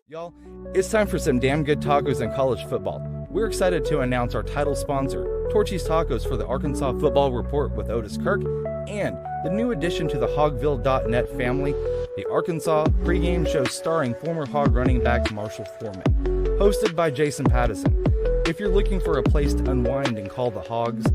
Y'all, it's time for some damn good tacos in college football. We're excited to announce our title sponsor, Torchys Tacos, for the Arkansas Football Report with Otis Kirk, and the new addition to the Hogville.net family, the Arkansas pregame show starring former Hog running back Marshall Foreman, hosted by Jason Pattison. If you're looking for a place to unwind and call the Hogs,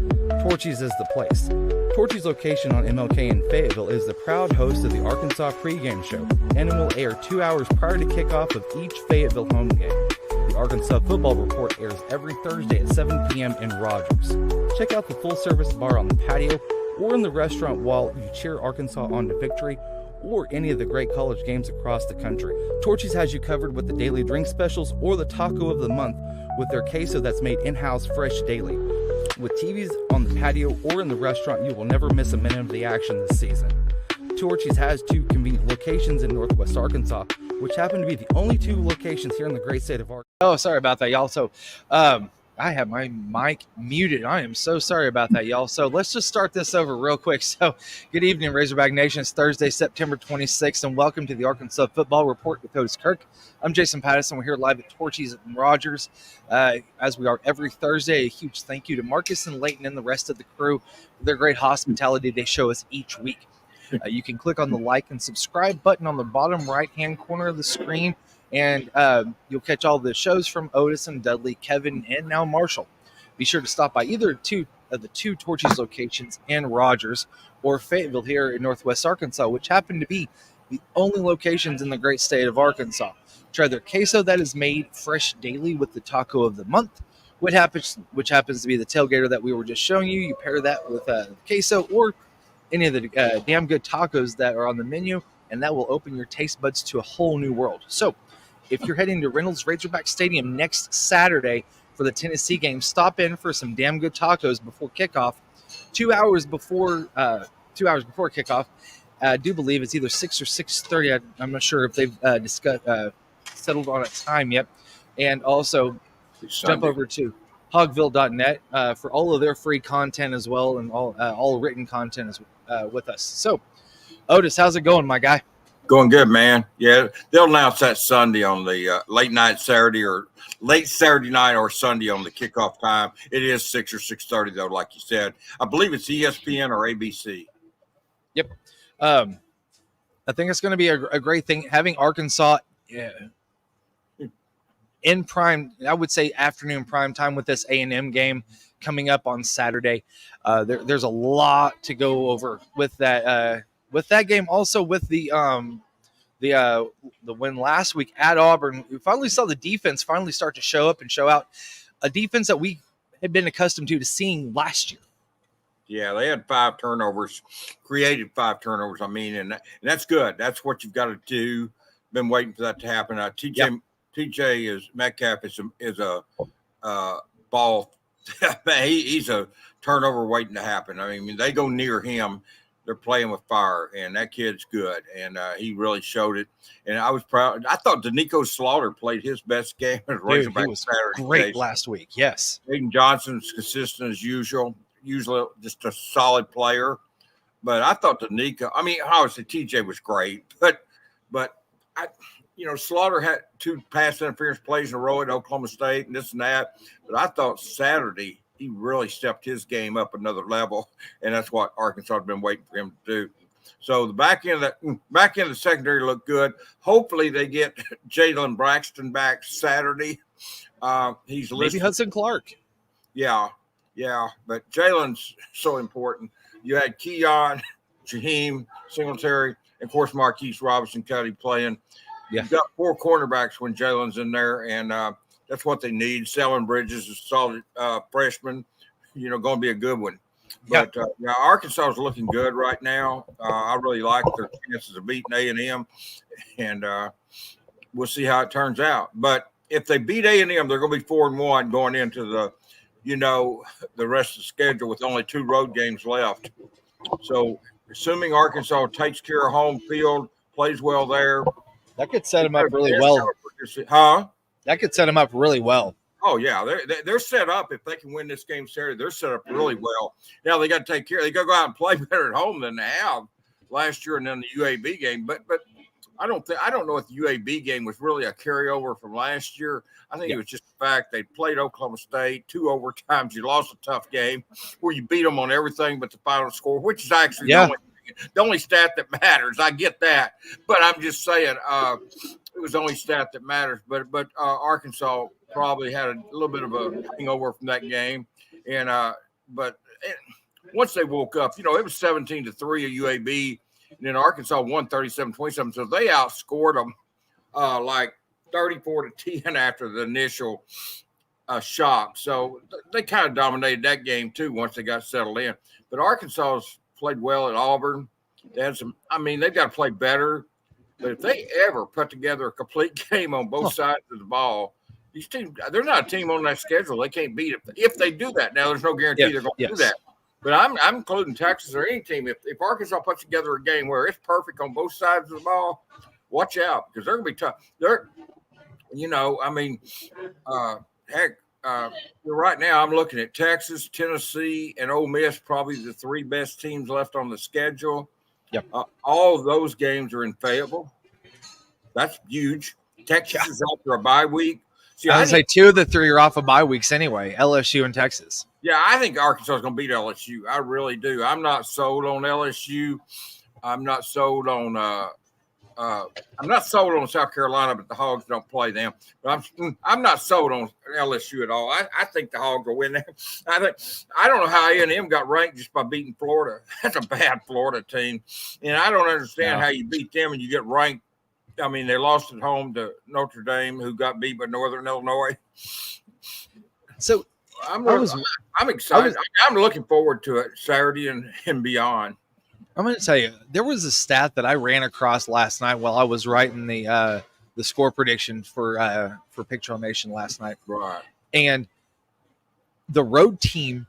Torchys is the place. Torchys' location on MLK in Fayetteville is the proud host of the Arkansas pregame show, and it will air 2 hours prior to kickoff of each Fayetteville home game. The Arkansas Football Report airs every Thursday at 7 p.m. in Rogers. Check out the full-service bar on the patio or in the restaurant while you cheer Arkansas on to victory, or any of the great college games across the country. Torchys has you covered with the daily drink specials or the taco of the month with their queso that's made in-house fresh daily. With TVs on the patio or in the restaurant, you will never miss a minute of the action this season. Torchys has 2 convenient locations in Northwest Arkansas, which happen to be the only 2 locations here in the great state of Arkansas. Oh, sorry about that, y'all. So, I have my mic muted. I am so sorry about that, y'all. So let's just start this over real quick. So good evening, Razorback Nation. It's Thursday, September 26th, and welcome to the Arkansas Football Report with Otis Kirk. I'm Jason Pattison. We're here live at Torchys in Rogers, as we are every Thursday. A huge thank you to Marcus and Leighton and the rest of the crew for their great hospitality they show us each week. You can click on the like and subscribe button on the bottom right-hand corner of the screen, and you'll catch all the shows from Otis and Dudley, Kevin, and now Marshall. Be sure to stop by either of the 2 Torchys locations in Rogers or Fayetteville here in Northwest Arkansas, which happen to be the only locations in the great state of Arkansas. Try their queso that is made fresh daily with the taco of the month, which happens to be the tailgater that we were just showing you. You pair that with queso or any of the damn good tacos that are on the menu, and that will open your taste buds to a whole new world. So if you're heading to Reynolds Razorback Stadium next Saturday for the Tennessee game, stop in for some damn good tacos before kickoff. 2 hours before kickoff. I do believe it's either 6 or 6:30. I'm not sure if they've settled on a time yet. And also jump over to Hogville.net for all of their free content as well, and all written content with us. So, Otis, how's it going, my guy? Going good, man. Yeah, they'll announce that Sunday on the late Saturday night or Sunday on the kickoff time. It is 6 or 6:30 though, like you said. I believe it's ESPN or ABC. Yep. I think it's going to be a great thing having Arkansas in prime. I would say afternoon prime time with this A&M game coming up on Saturday. There's a lot to go over with that. With that game, also with the win last week at Auburn, we finally saw the defense finally start to show up and show out, a defense that we had been accustomed to seeing last year. Yeah, they had 5 turnovers, created 5 turnovers. I mean, and that's good. That's what you've got to do. Been waiting for that to happen. TJ is Metcalf is a ball. He's a turnover waiting to happen. I mean, they go near him, they're playing with fire, and that kid's good, and he really showed it. And I was proud. I thought Danico Slaughter played his best game as Razorback. He was great last week. Yes, Aiden Johnson's consistent as usual. Usually just a solid player, but I thought Danico. I mean, obviously TJ was great, but Slaughter had 2 pass interference plays in a row at Oklahoma State and this and that. But I thought Saturday he really stepped his game up another level, and that's what Arkansas had been waiting for him to do. So the back end of the secondary looked good. Hopefully they get Jalen Braxton back Saturday. He's maybe Hudson Clark. Yeah, but Jalen's so important. You had Keon, Jaheim, Singletary, and of course Marquise Robinson Cuddy playing. Yeah. You've got 4 cornerbacks when Jalen's in there, and that's what they need. Selling Bridges is a solid freshman, going to be a good one. But Arkansas is looking good right now. I really like their chances of beating A&M, and we'll see how it turns out. But if they beat A&M, they're going to be 4-1 going into the rest of the schedule with only 2 road games left. So assuming Arkansas takes care of home field, plays well there, that could set them up really well. Huh? That could set them up really well. Oh, yeah. They're set up. If they can win this game Saturday, they're set up really well. Now they got to take care. They got to go out and play better at home than they have last year and then the UAB game. But I don't know if the UAB game was really a carryover from last year. I think it was just the fact they played Oklahoma State 2 overtimes. You lost a tough game where you beat them on everything but the final score, which is actually the only stat that matters. I get that, but I'm just saying it was the only stat that matters. But Arkansas probably had a little bit of a hangover from that game, and once they woke up, it was 17-3 at UAB, and then Arkansas won 37-27. So they outscored them like 34-10 after the initial shock. So they kind of dominated that game too once they got settled in. But Arkansas's played well at Auburn. They had some. I mean, they've got to play better. But if they ever put together a complete game on both sides of the ball, these teams, they're not a team on that schedule. They can't beat it. If they do that, now there's no guarantee they're going to do that. But I'm including Texas or any team. If Arkansas puts together a game where it's perfect on both sides of the ball, watch out because they're going to be tough. Right now I'm looking at Texas, Tennessee, and Ole Miss, probably the 3 best teams left on the schedule. Yep. All of those games are in Fayetteville. That's huge. Texas is after a bye week. See, I would say 2 of the 3 are off of bye weeks anyway, LSU and Texas. Yeah, I think Arkansas is going to beat LSU. I really do. I'm not sold on LSU. I'm not sold on South Carolina, but the Hogs don't play them. But I'm not sold on LSU at all. I think the Hogs will win that. I don't know how A&M got ranked just by beating Florida. That's a bad Florida team, and I don't understand how you beat them and you get ranked. I mean, they lost at home to Notre Dame, who got beat by Northern Illinois. So I'm excited. I'm looking forward to it Saturday and beyond. I'm going to tell you, there was a stat that I ran across last night while I was writing the score prediction for Picture Nation last night. Right. And the road team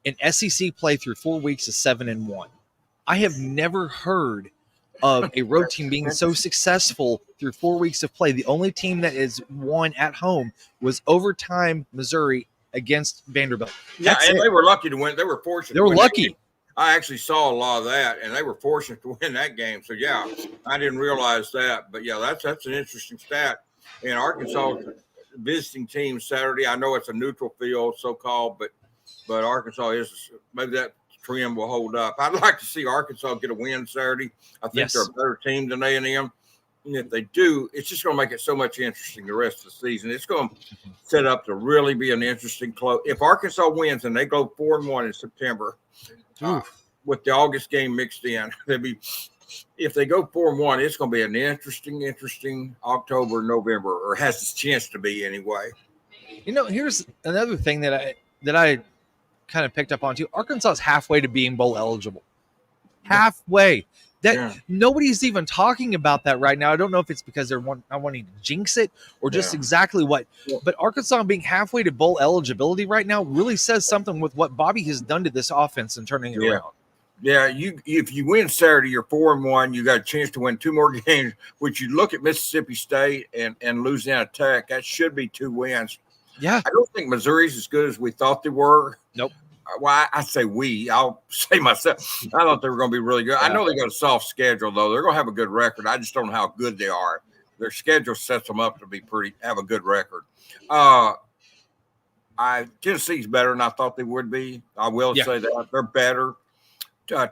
in SEC play through 4 weeks is 7-1. I have never heard of a road team being so successful through 4 weeks of play. The only team that is won at home was overtime Missouri against Vanderbilt. They were lucky to win. They were fortunate. They were lucky. I actually saw a lot of that, and they were fortunate to win that game. So, I didn't realize that. But, that's an interesting stat. And Arkansas visiting team Saturday. I know it's a neutral field, so-called, but Arkansas is – maybe that trend will hold up. I'd like to see Arkansas get a win Saturday. I think they're a better team than A&M. And if they do, it's just going to make it so much interesting the rest of the season. It's going to set up to really be an interesting close. If Arkansas wins and they go 4-1 in September – with the August game mixed in, if they go 4-1, it's going to be an interesting October, November, or has a chance to be anyway. Here's another thing that I kind of picked up on too. Arkansas is halfway to being bowl eligible. Halfway. That nobody's even talking about that right now. I don't know if it's because they're not wanting to jinx it or just exactly what. But Arkansas being halfway to bowl eligibility right now really says something with what Bobby has done to this offense and turning it around. Yeah, if you win Saturday, you're 4-1. You got a chance to win 2 more games. Which you look at Mississippi State and Louisiana Tech, that should be 2 wins. Yeah, I don't think Missouri's as good as we thought they were. Nope. Well, I say we. I'll say myself. I thought they were going to be really good. Yeah. I know they got a soft schedule, though. They're going to have a good record. I just don't know how good they are. Their schedule sets them up to have a good record. Tennessee's better than I thought they would be. I will say that. They're better.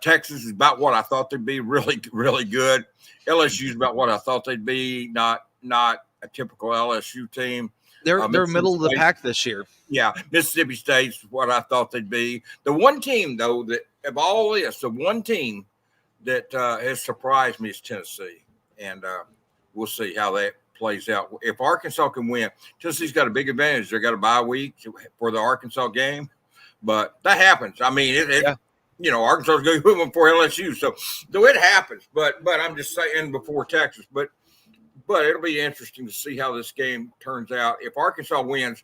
Texas is about what I thought they'd be, really, really good. LSU's about what I thought they'd be, not a typical LSU team. They're middle of the pack this year. Yeah, Mississippi State's what I thought they'd be. The one team, though, that of all this, the one team that has surprised me is Tennessee. And we'll see how that plays out. If Arkansas can win, Tennessee's got a big advantage. They got a bye week for the Arkansas game. But that happens. I mean, Arkansas is going to win before LSU. So it happens. But I'm just saying before Texas. But it'll be interesting to see how this game turns out. If Arkansas wins,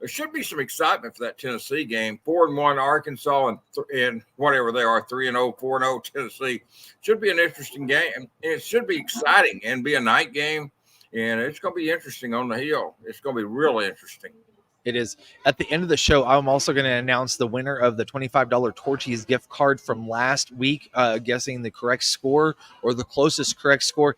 there should be some excitement for that Tennessee game. 4-1 Arkansas and whatever they are, 3-0, 4-0 Tennessee. Should be an interesting game. And it should be exciting and be a night game. And it's going to be interesting on the hill. It's going to be really interesting. It is. At the end of the show, I'm also going to announce the winner of the $25 Torchys gift card from last week, guessing the correct score or the closest correct score.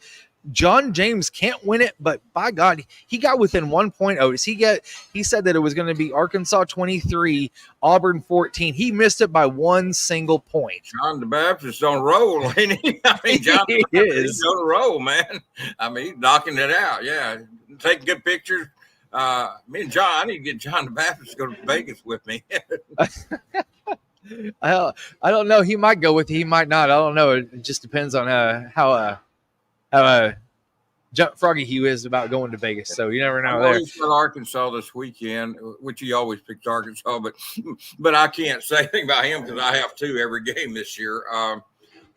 John James can't win it, but by God, he got within 1 point. Otis. He said that it was going to be Arkansas 23, Auburn 14. He missed it by 1 single point. John the Baptist on a roll, ain't he? I mean, John the Baptist is on a roll, man. I mean, he's knocking it out. Yeah, taking good pictures. Me and John, I need to get John the Baptist to go to Vegas with me. I don't know. He might go with you. He might not. I don't know. It just depends on how froggy he is about going to Vegas. So you never know. There. He's got Arkansas this weekend, which he always picks Arkansas, but I can't say anything about him because I have to every game this year.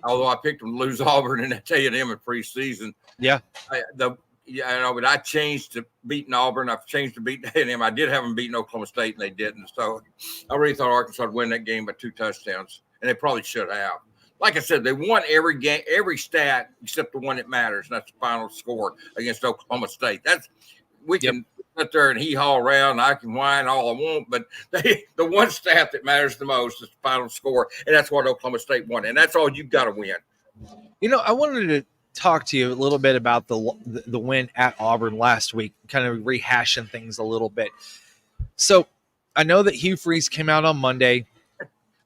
Although I picked him to lose Auburn and A&M in preseason. Yeah. But I changed to beating Auburn. I've changed to beating A&M. I did have them beating Oklahoma State, and they didn't. So I really thought Arkansas would win that game by 2 touchdowns, and they probably should have. Like I said, they won every game, every stat except the one that matters, and that's the final score against Oklahoma State. We can sit there and hee-haw around, and I can whine all I want, but the one stat that matters the most is the final score, and that's what Oklahoma State won, and that's all you've got to win. I wanted to talk to you a little bit about the win at Auburn last week, kind of rehashing things a little bit. So I know that Hugh Freeze came out on Monday,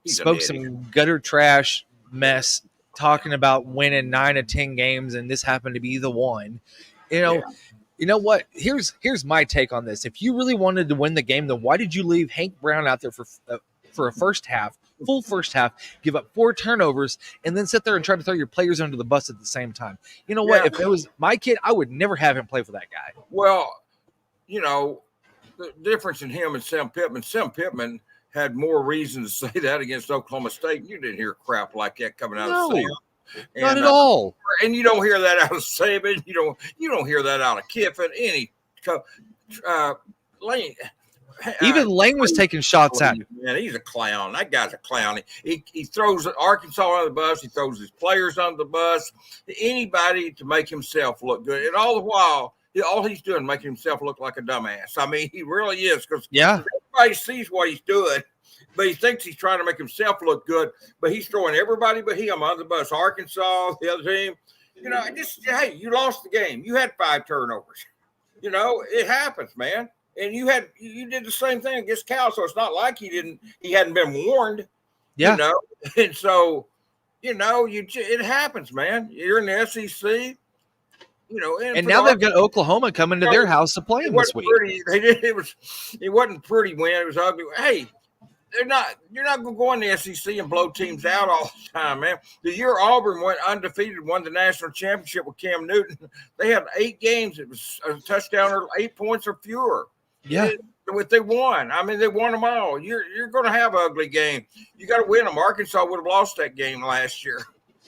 spoke some gutter trash mess, talking about winning 9 of 10 games, and this happened to be the one. You know what? Here's my take on this. If you really wanted to win the game, then why did you leave Hank Brown out there for a first half, full first half, give up 4 turnovers, and then sit there and try to throw your players under the bus at the same time? You know what? If it was my kid, I would never have him play for that guy. Well, the difference in him and Sam Pittman had more reason to say that against Oklahoma State. You didn't hear crap like that coming out of Sam. Not at all. And you don't hear that out of Saban. You don't hear that out of Kiffin. Lane. Even Lane was taking shots at him. Man, he's a clown. That guy's a clown. He throws Arkansas under the bus. He throws his players under the bus. Anybody to make himself look good. And all the while, all he's doing making himself look like a dumbass. I mean, he really is, because everybody sees what he's doing, but he thinks he's trying to make himself look good, but he's throwing everybody but him under the bus. Arkansas, the other team, hey, you lost the game. You had 5 turnovers. It happens, man. And you did the same thing against Cal, so it's not like he hadn't been warned. Yeah. And so, it happens, man. You're in the SEC. And now they've got Oklahoma coming to their house to play them this week. It wasn't pretty win. It was ugly. Hey, you're not going to go in the SEC and blow teams out all the time, man. The year Auburn went undefeated, won the national championship with Cam Newton, they had 8 games. It was a touchdown or 8 points or fewer. Yeah. if they won. I mean, they won them all. You're going to have an ugly game. You got to win them. Arkansas would have lost that game last year.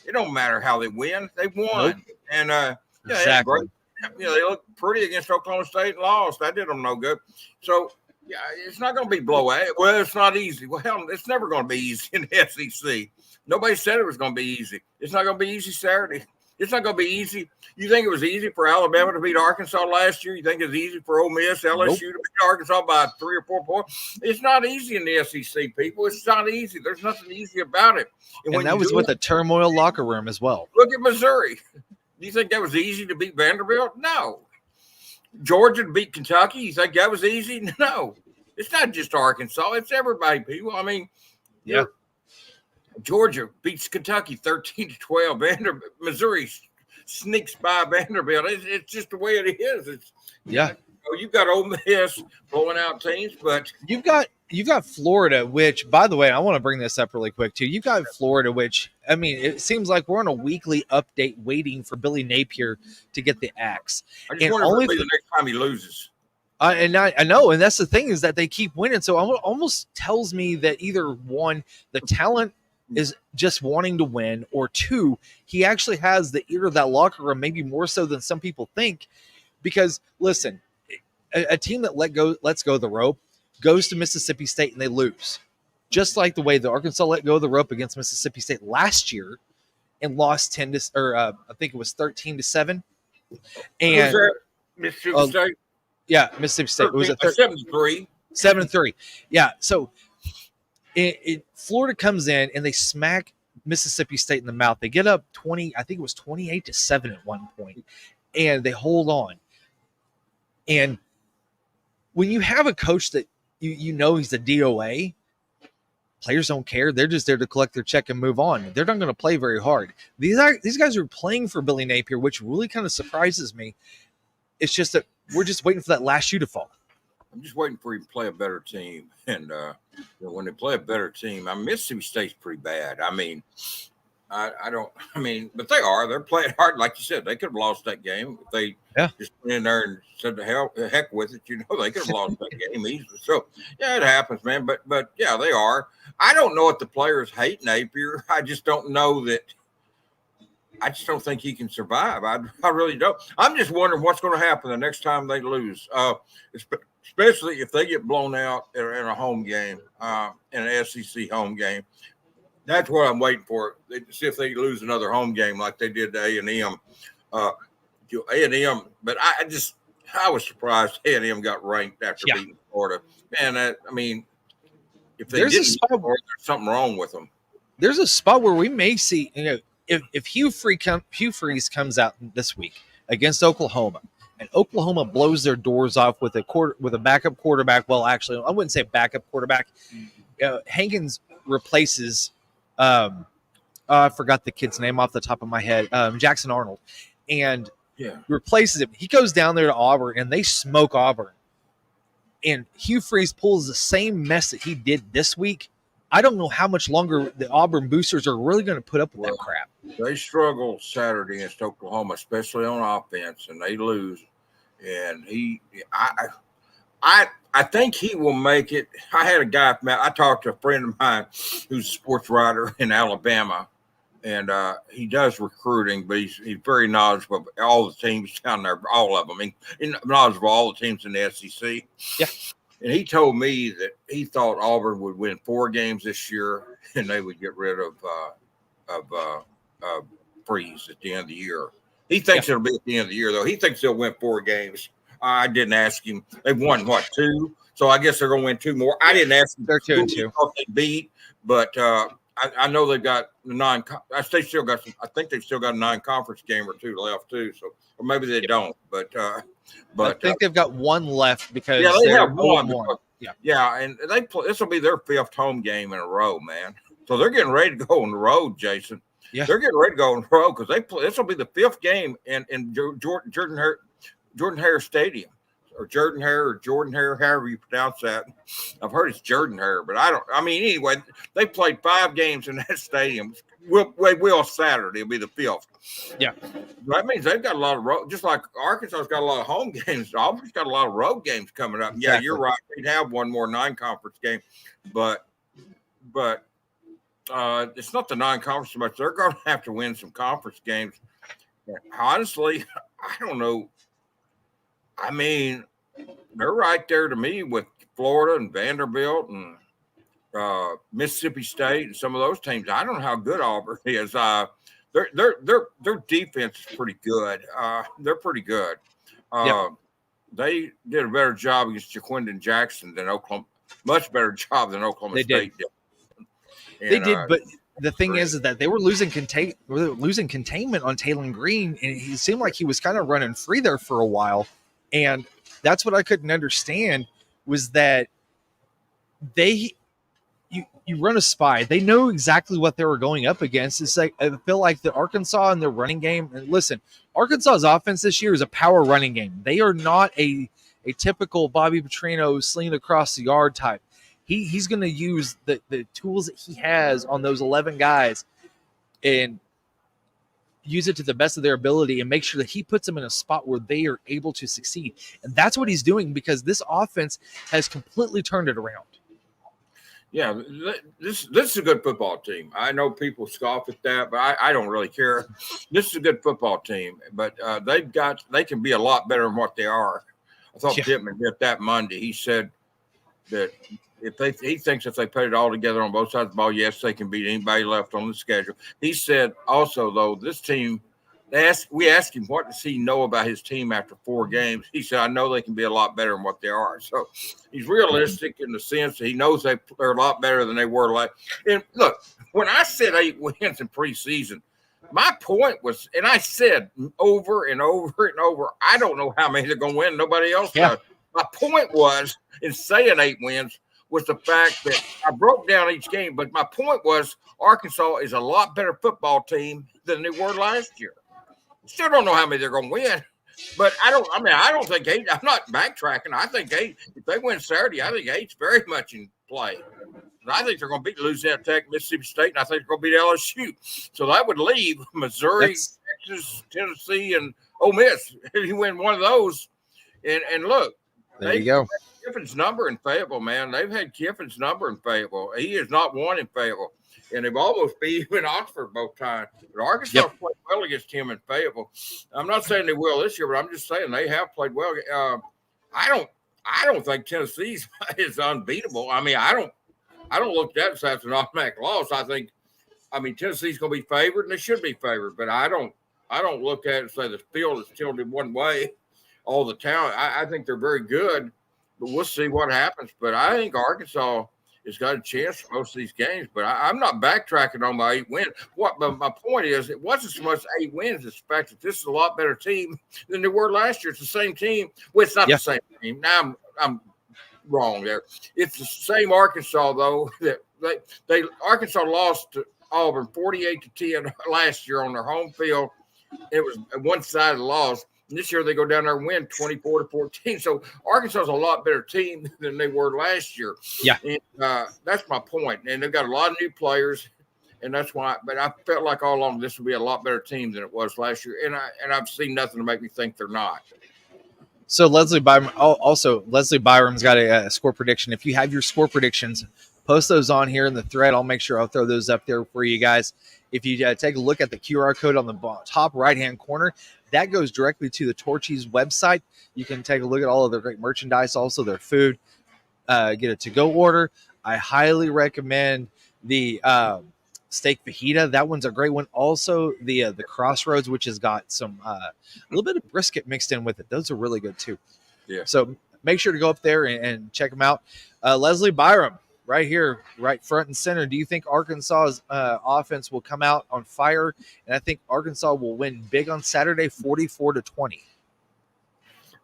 It don't matter how they win. They won. Nope. And they had Exactly. great. They looked pretty against Oklahoma State and lost. That did them no good. So yeah, it's not going to be blowout. Well, it's not easy. Well, hell, it's never going to be easy in the SEC. Nobody said it was going to be easy. It's not going to be easy Saturday. It's not going to be easy. You think it was easy for Alabama to beat Arkansas last year? You think it's easy for Ole Miss, LSU to beat Arkansas by 3 or 4 points? It's not easy in the SEC, people. It's not easy. There's nothing easy about it. And that was with a turmoil locker room as well. Look at Missouri. Do you think that was easy to beat Vanderbilt? No. Georgia to beat Kentucky? You think that was easy? No. It's not just Arkansas. It's everybody, people. I mean, yeah. Georgia beats Kentucky 13-12. Missouri sneaks by Vanderbilt. It's just the way it is. You've got Ole Miss blowing out teams, but you've got Florida, which, by the way, I want to bring this up really quick too. You've got Florida, which, I mean, it seems like we're on a weekly update waiting for Billy Napier to get the axe. I just wonder if it'll be the next time he loses. And I know, and that's the thing, is that they keep winning. So it almost tells me that either one, the talent is just wanting to win, or two, he actually has the ear of that locker room, maybe more so than some people think. Because listen, a team that lets go of the rope goes to Mississippi State and they lose, just like the way the Arkansas let go of the rope against Mississippi State last year and lost 10 to, or I think it was 13-7. And Mississippi State. Yeah, Mississippi State. Was it 7-3? 7-3. Yeah. So Florida comes in and they smack Mississippi State in the mouth. They get up 20. I think it was 28-7 at one point, and they hold on. And when you have a coach that you know he's a DOA, players don't care. They're just there to collect their check and move on. They're not going to play very hard. These guys are playing for Billy Napier, which really kind of surprises me. It's just that we're just waiting for that last shoe to fall. I'm just waiting for him to play a better team. And when they play a better team, Mississippi State's pretty bad. I mean, but they are. They're playing hard. Like you said, they could have lost that game if they just went in there and said the heck with it. They could have lost that game easily. So, yeah, it happens, man. But yeah, they are. I don't know if the players hate Napier. I just don't know that. I just don't think he can survive. I really don't. I'm just wondering what's going to happen the next time they lose, especially if they get blown out in a home game, in an SEC home game. That's what I'm waiting for. See if they lose another home game like they did to A&M. A&M, but I was surprised A&M got ranked after beating Florida. And if they didn't, there's something wrong with them. There's a spot where we may see, if Hugh Freeze comes out this week against Oklahoma, and Oklahoma blows their doors off with a backup quarterback. Well, actually, I wouldn't say backup quarterback. Hankins replaces. I forgot the kid's name off the top of my head. Jackson Arnold, and replaces him. He goes down there to Auburn, and they smoke Auburn. And Hugh Freeze pulls the same mess that he did this week. I don't know how much longer the Auburn boosters are really going to put up with that crap. They struggle Saturday against Oklahoma, especially on offense, and they lose. And I think he will make it. I had a guy, I talked to a friend of mine who's a sports writer in Alabama, and he does recruiting, but he's very knowledgeable of all the teams down there, all of them. He's knowledgeable of all the teams in the SEC. Yeah. And he told me that he thought Auburn would win 4 games this year, and they would get rid of Freeze at the end of the year. He thinks it'll be at the end of the year, though. He thinks they'll win 4 games. I didn't ask him. They've won, 2? So I guess they're going to win 2 more. I didn't ask him. They're 2-2. They beat, but I know they've got the 9. I think they've still got a 9-conference game or 2 left too. So, or maybe they don't. But I think they've got 1 left because they have 1. And they play. This will be their 5th home game in a row, man. So they're getting ready to go on the road, Jason. Yeah, they're getting ready to go on the road because they play. This will be the 5th game in Jordan Hare Stadium, or Jordan Hare, however you pronounce that. I've heard it's Jordan Hare, but anyway, they played 5 games in that stadium. will Saturday. It'll be the 5th. Yeah. That means they've got a lot of road, just like Arkansas's got a lot of home games. Auburn's got a lot of road games coming up. Exactly. Yeah, you're right. They'd have one more non-conference game, but it's not the non-conference so much. They're going to have to win some conference games. Honestly, I don't know. I mean, they're right there to me with Florida and Vanderbilt and Mississippi State and some of those teams. I don't know how good Auburn is. Their defense is pretty good. They're pretty good. They did a better job against Jaquindon Jackson than Oklahoma. Much better job than Oklahoma State did. They did, but the thing is that they were losing containment on Taylon Green, and he seemed like he was kind of running free there for a while. And that's what I couldn't understand was that you run a spy. They know exactly what they were going up against. It's like I feel like the Arkansas and their running game. And listen, Arkansas's offense this year is a power running game. They are not a typical Bobby Petrino sling across the yard type. He's going to use the tools that he has on those 11 guys and use it to the best of their ability and make sure that he puts them in a spot where they are able to succeed. And that's what he's doing because this offense has completely turned it around. Yeah, this is a good football team. I know people scoff at that, but I don't really care. This is a good football team, but they can be a lot better than what they are. I thought Pittman did that Monday. He said that he thinks if they put it all together on both sides of the ball, yes, they can beat anybody left on the schedule. He said also, though, this team, we asked him what does he know about his team after 4 games. He said, I know they can be a lot better than what they are. So he's realistic in the sense that he knows they're a lot better than they were. And look, when I said 8 wins in preseason, my point was, and I said over and over and over, I don't know how many they're going to win. Nobody else does. My point was, in saying 8 wins, was the fact that I broke down each game, but my point was Arkansas is a lot better football team than they were last year. Still don't know how many they're going to win, but I don't think 8. I'm not backtracking. I think 8. If they win Saturday, I think 8's very much in play. I think they're going to beat Louisiana Tech, Mississippi State, and I think they're going to beat LSU. So that would leave Missouri, Texas, Tennessee, and Ole Miss. If you win one of those, and look, there you go. Kiffin's number in Fayetteville, man. They've had Kiffin's number in Fayetteville. He has not won in Fayetteville. And they've almost beat him in Oxford both times. But Arkansas played well against him in Fayetteville. I'm not saying they will this year, but I'm just saying they have played well. I don't think Tennessee is unbeatable. I mean, I don't look at that as an automatic loss. I mean, Tennessee's going to be favored, and they should be favored. But I don't look at it and say the field is tilted one way all the time. I think they're very good. But we'll see what happens. But I think Arkansas has got a chance for most of these games. But I'm not backtracking on my 8 wins. But my point is, it wasn't so much 8 wins. It's the fact that this is a lot better team than they were last year. It's the same team. Well, it's not the same team. Now I'm wrong there. It's the same Arkansas, though. That Arkansas lost to Auburn 48-10 last year on their home field. It was one side of the loss. This year they go down there and win 24-14. So Arkansas is a lot better team than they were last year. Yeah, and that's my point. And they've got a lot of new players, and that's why. But I felt like all along this would be a lot better team than it was last year. And I've seen nothing to make me think they're not. So Leslie Byram's got a score prediction. If you have your score predictions, post those on here in the thread. I'll make sure I'll throw those up there for you guys. If you take a look at the QR code on the top right-hand corner, that goes directly to the Torchys website. You can take a look at all of their great merchandise, also their food, get a to-go order. I highly recommend the steak fajita. That one's a great one. Also, the Crossroads, which has got some a little bit of brisket mixed in with it. Those are really good too. Yeah. So make sure to go up there and check them out. Leslie Byram, right here, right front and center. Do you think Arkansas's offense will come out on fire? And I think Arkansas will win big on Saturday, 44-20.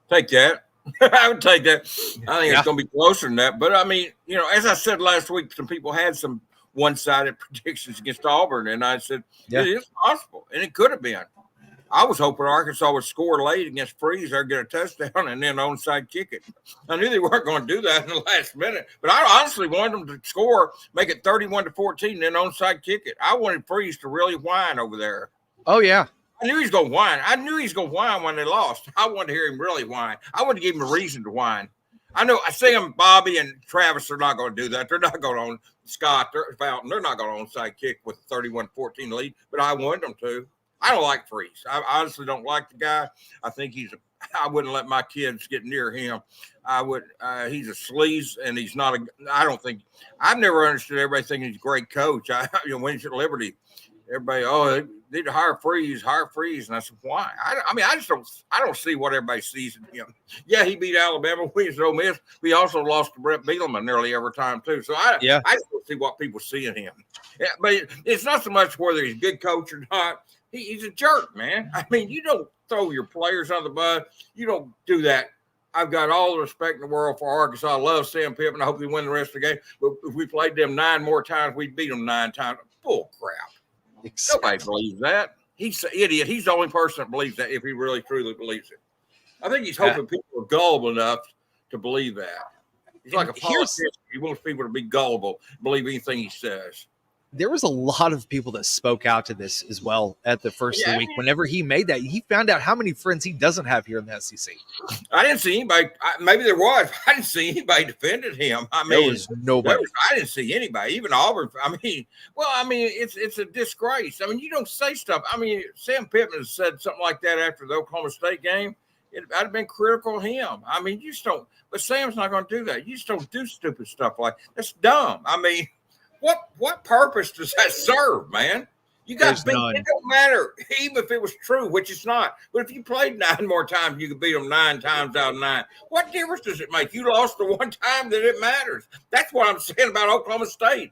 Take that. I would take that. I think it's going to be closer than that. But, I mean, as I said last week, some people had some one-sided predictions against Auburn. And I said, it is possible. And it could have been. I was hoping Arkansas would score late against Freeze or get a touchdown and then onside kick it. I knew they weren't going to do that in the last minute, but I honestly wanted them to score, make it 31-14, then onside kick it. I wanted Freeze to really whine over there. Oh, yeah. I knew he's going to whine. I knew he's going to whine when they lost. I wanted to hear him really whine. I wanted to give him a reason to whine. I know Sam, Bobby, and Travis are not going to do that. They're not going on Scott, Fountain. They're not going to onside kick with a 31-14 lead, but I wanted them to. I don't like Freeze. I honestly don't like the guy. I think I wouldn't let my kids get near him. I would. He's a sleaze, and he's not I've never understood everybody thinking he's a great coach. When he's at Liberty, everybody, they need to hire Freeze. And I said, why? I don't see what everybody sees in him. Yeah, he beat Alabama, wins Ole Miss. We also lost to Brett Bielema nearly every time too. So I don't see what people see in him. Yeah, but it's not so much whether he's a good coach or not. He's a jerk, man. I mean, you don't throw your players on the bus. You don't do that. I've got all the respect in the world for Arkansas. I love Sam Pittman. I hope they win the rest of the game. But if we played them 9 more times, we'd beat them 9 times. Bull crap. Exactly. Nobody believes that. He's an idiot. He's the only person that believes that if he really, truly believes it. I think he's hoping people are gullible enough to believe that. He's like a politician. He wants people to be gullible, believe anything he says. There was a lot of people that spoke out to this as well at the first of the week. Whenever he made that, he found out how many friends he doesn't have here in the SEC. I didn't see anybody. Maybe there was. I didn't see anybody defended him. I mean, there was nobody. I didn't see anybody. Even Auburn. It's a disgrace. I mean, you don't say stuff. I mean, Sam Pittman said something like that after the Oklahoma State game. I'd have been critical of him. I mean, you just don't. But Sam's not going to do that. You just don't do stupid stuff like that's dumb. I mean. What purpose does that serve, man? You got beat. It don't matter, even if it was true, which it's not. But if you played 9 more times, you could beat them 9 times out of 9. What difference does it make? You lost the one time that it matters. That's what I'm saying about Oklahoma State.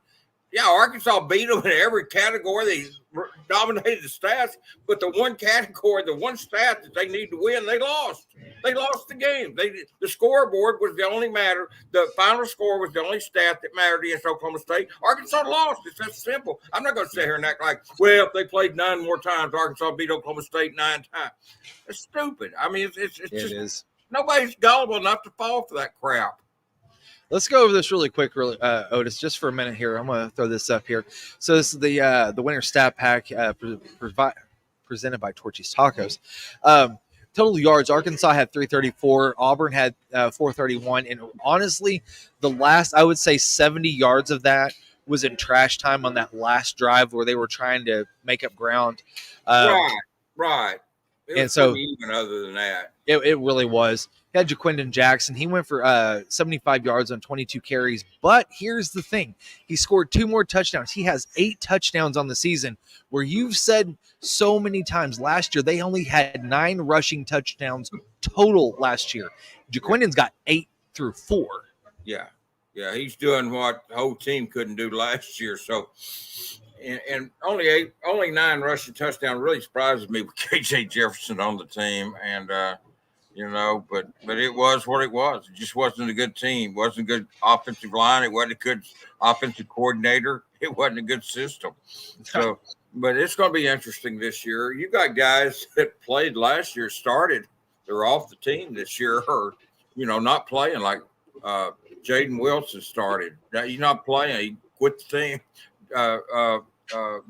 Yeah, Arkansas beat them in every category. They dominated the stats, but the one category, the one stat that they need to win, they lost. They lost the game. The scoreboard was the only matter. The final score was the only stat that mattered against Oklahoma State. Arkansas lost. It's that simple. I'm not going to sit here and act like, well, if they played 9 more times, Arkansas beat Oklahoma State 9 times. It's stupid. I mean, it is. Nobody's gullible enough to fall for that crap. Let's go over this really quick, Otis, just for a minute here. I'm going to throw this up here. So this is the winter stat pack presented by Torchys Tacos. Total yards, Arkansas had 334. Auburn had 431. And honestly, the last, I would say 70 yards of that was in trash time on that last drive where they were trying to make up ground. Right. And so even other than that, it really was. He had Jaquindon Jackson. He went for 75 yards on 22 carries. But here's the thing. He scored 2 more touchdowns. He has 8 touchdowns on the season, where you've said so many times last year they only had 9 rushing touchdowns total last year. Jaquindon's got 8 through 4. Yeah, he's doing what the whole team couldn't do last year. So, and only 9 rushing touchdowns really surprises me with KJ Jefferson on the team. And but it was what it was. It just wasn't a good team. It wasn't a good offensive line. It wasn't a good offensive coordinator. It wasn't a good system. So, but it's going to be interesting this year. You got guys that played last year, started. They're off the team this year, or not playing. Like Jaden Wilson started. Now you're not playing. He quit the team. The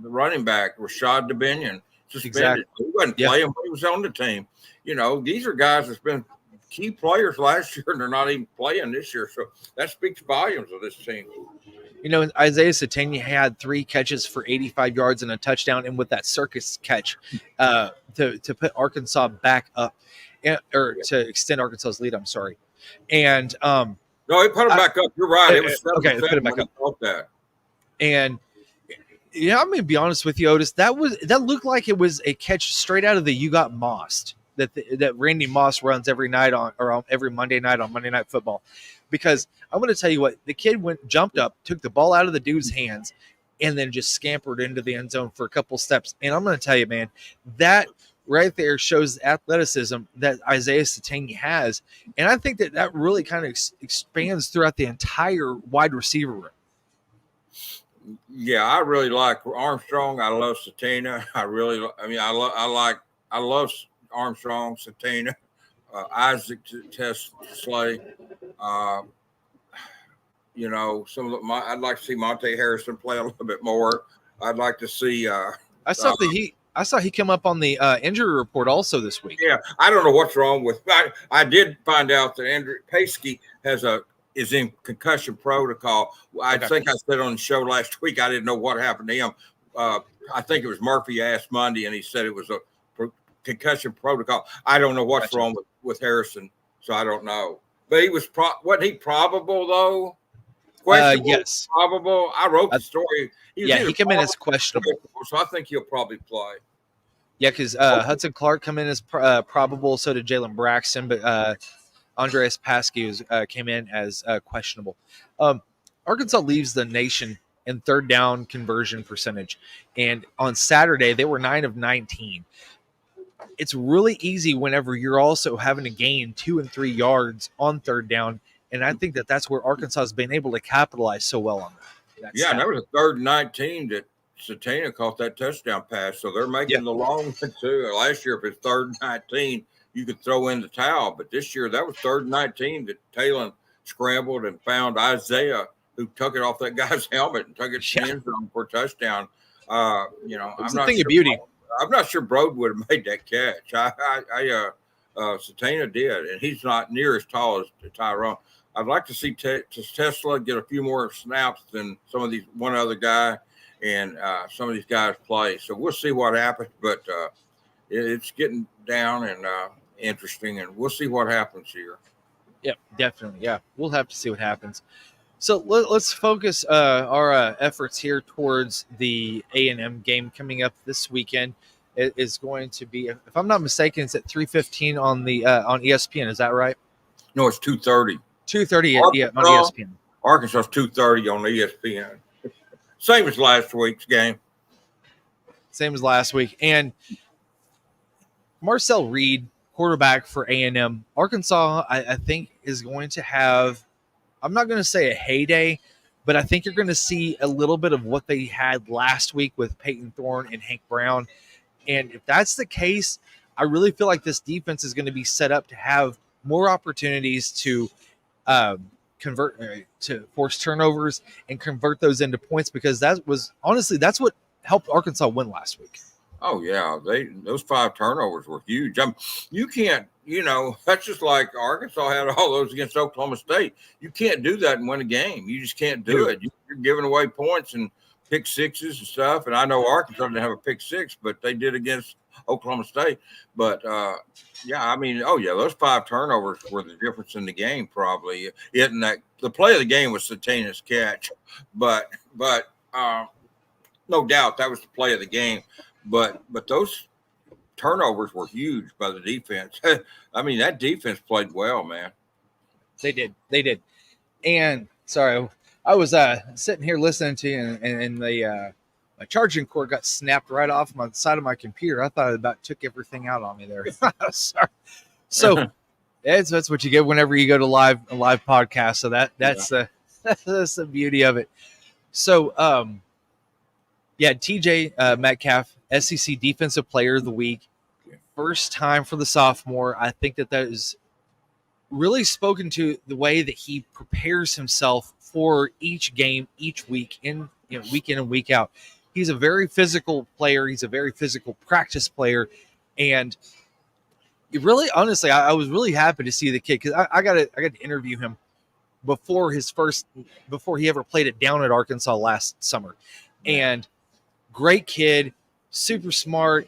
running back Rashad Dubinion suspended. Exactly. He wasn't playing, but he was on the team. These are guys that's been key players last year, and they're not even playing this year. So that speaks volumes of this team. Isaiah Satania had 3 catches for 85 yards and a touchdown, and with that circus catch to put Arkansas back up, or to extend Arkansas's lead. I'm sorry. And no, he put it back up. You're right. It was okay. Put it back up. That. And I'm going to be honest with you, Otis. That looked like it was a catch straight out of the "You Got Mossed" that Randy Moss runs every night on every Monday night on Monday Night Football. Because I'm going to tell you what, the kid jumped up, took the ball out of the dude's hands, and then just scampered into the end zone for a couple steps. And I'm going to tell you, man, that right there shows the athleticism that Isaiah Satania has. And I think that really kind of expands throughout the entire wide receiver room. Yeah, I really like Armstrong. I love Satania. I I love Armstrong, Satana, Isaac Teslay. Some of I'd like to see Monte Harrison play a little bit more. I'd like to see. I saw he come up on the injury report also this week. Yeah, I don't know what's wrong with. I did find out that Andrew Paskey is in concussion protocol. I think I said on the show last week I didn't know what happened to him. I think it was Murphy asked Monday, and he said it was a concussion protocol. I don't know what's wrong with Harrison, so I don't know. But he was wasn't he probable though? Yes, probable. I wrote the story. He came in as questionable, so I think he'll probably play. Yeah, because Hudson Clark come in as probable. So did Jalen Braxton, but Andreas Paskey came in as questionable. Arkansas leads the nation in third down conversion percentage, and on Saturday they were 9 of 19. It's really easy whenever you're also having to gain 2 and 3 yards on third down. And I think that's where Arkansas has been able to capitalize so well on that. And that was a 3rd and 19 that Satana caught that touchdown pass. So they're making the long one too. Last year, if it's 3rd and 19, you could throw in the towel. But this year, that was 3rd and 19 that Talon scrambled and found Isaiah, who took it off that guy's helmet and took it to the end zone for a touchdown. I'm not thing of beauty. I'm not sure Broad would have made that catch. Satana did, and he's not near as tall as Tyrone. I'd like to see Tesla get a few more snaps than some of these one other guy and some of these guys play. So we'll see what happens, but it's getting down and interesting, and we'll see what happens here. Yep, definitely. Yeah, we'll have to see what happens. So let's focus our efforts here towards the A&M game coming up this weekend. It is going to be, if I'm not mistaken, it's at 3:15 on the on ESPN. Is that right? No, it's 2:30. 2:30 on ESPN. Arkansas's 2:30 on ESPN. Same as last week's game. Same as last week. And Marcel Reed, quarterback for A&M. Arkansas, I think, is going to have, I'm not going to say a heyday, but I think you're going to see a little bit of what they had last week with Peyton Thorne and Hank Brown. And if that's the case, I really feel like this defense is going to be set up to have more opportunities to to force turnovers and convert those into points, because that's what helped Arkansas win last week. Oh yeah, those 5 turnovers were huge. You can't, that's just like Arkansas had all those against Oklahoma State. You can't do that and win a game. You just can't do it. You're giving away points and pick sixes and stuff. And I know Arkansas didn't have a pick six, but they did against Oklahoma State. But those 5 turnovers were the difference in the game. Probably isn't that the play of the game was Satana's catch, but no doubt that was the play of the game. But those turnovers were huge by the defense. I mean, that defense played well, man. They did. And sorry, I was sitting here listening to you, and the my charging cord got snapped right off my side of my computer. I thought it about took everything out on me there. Sorry. So that's what you get whenever you go to a live podcast. So that's the beauty of it. So TJ Metcalf, SEC Defensive Player of the Week, first time for the sophomore. I think that is really spoken to the way that he prepares himself for each game, each week, week in and week out. He's a very physical player. He's a very physical practice player. And really, honestly, I was really happy to see the kid, because I got to interview him before he ever played it down at Arkansas last summer. And great kid, super smart.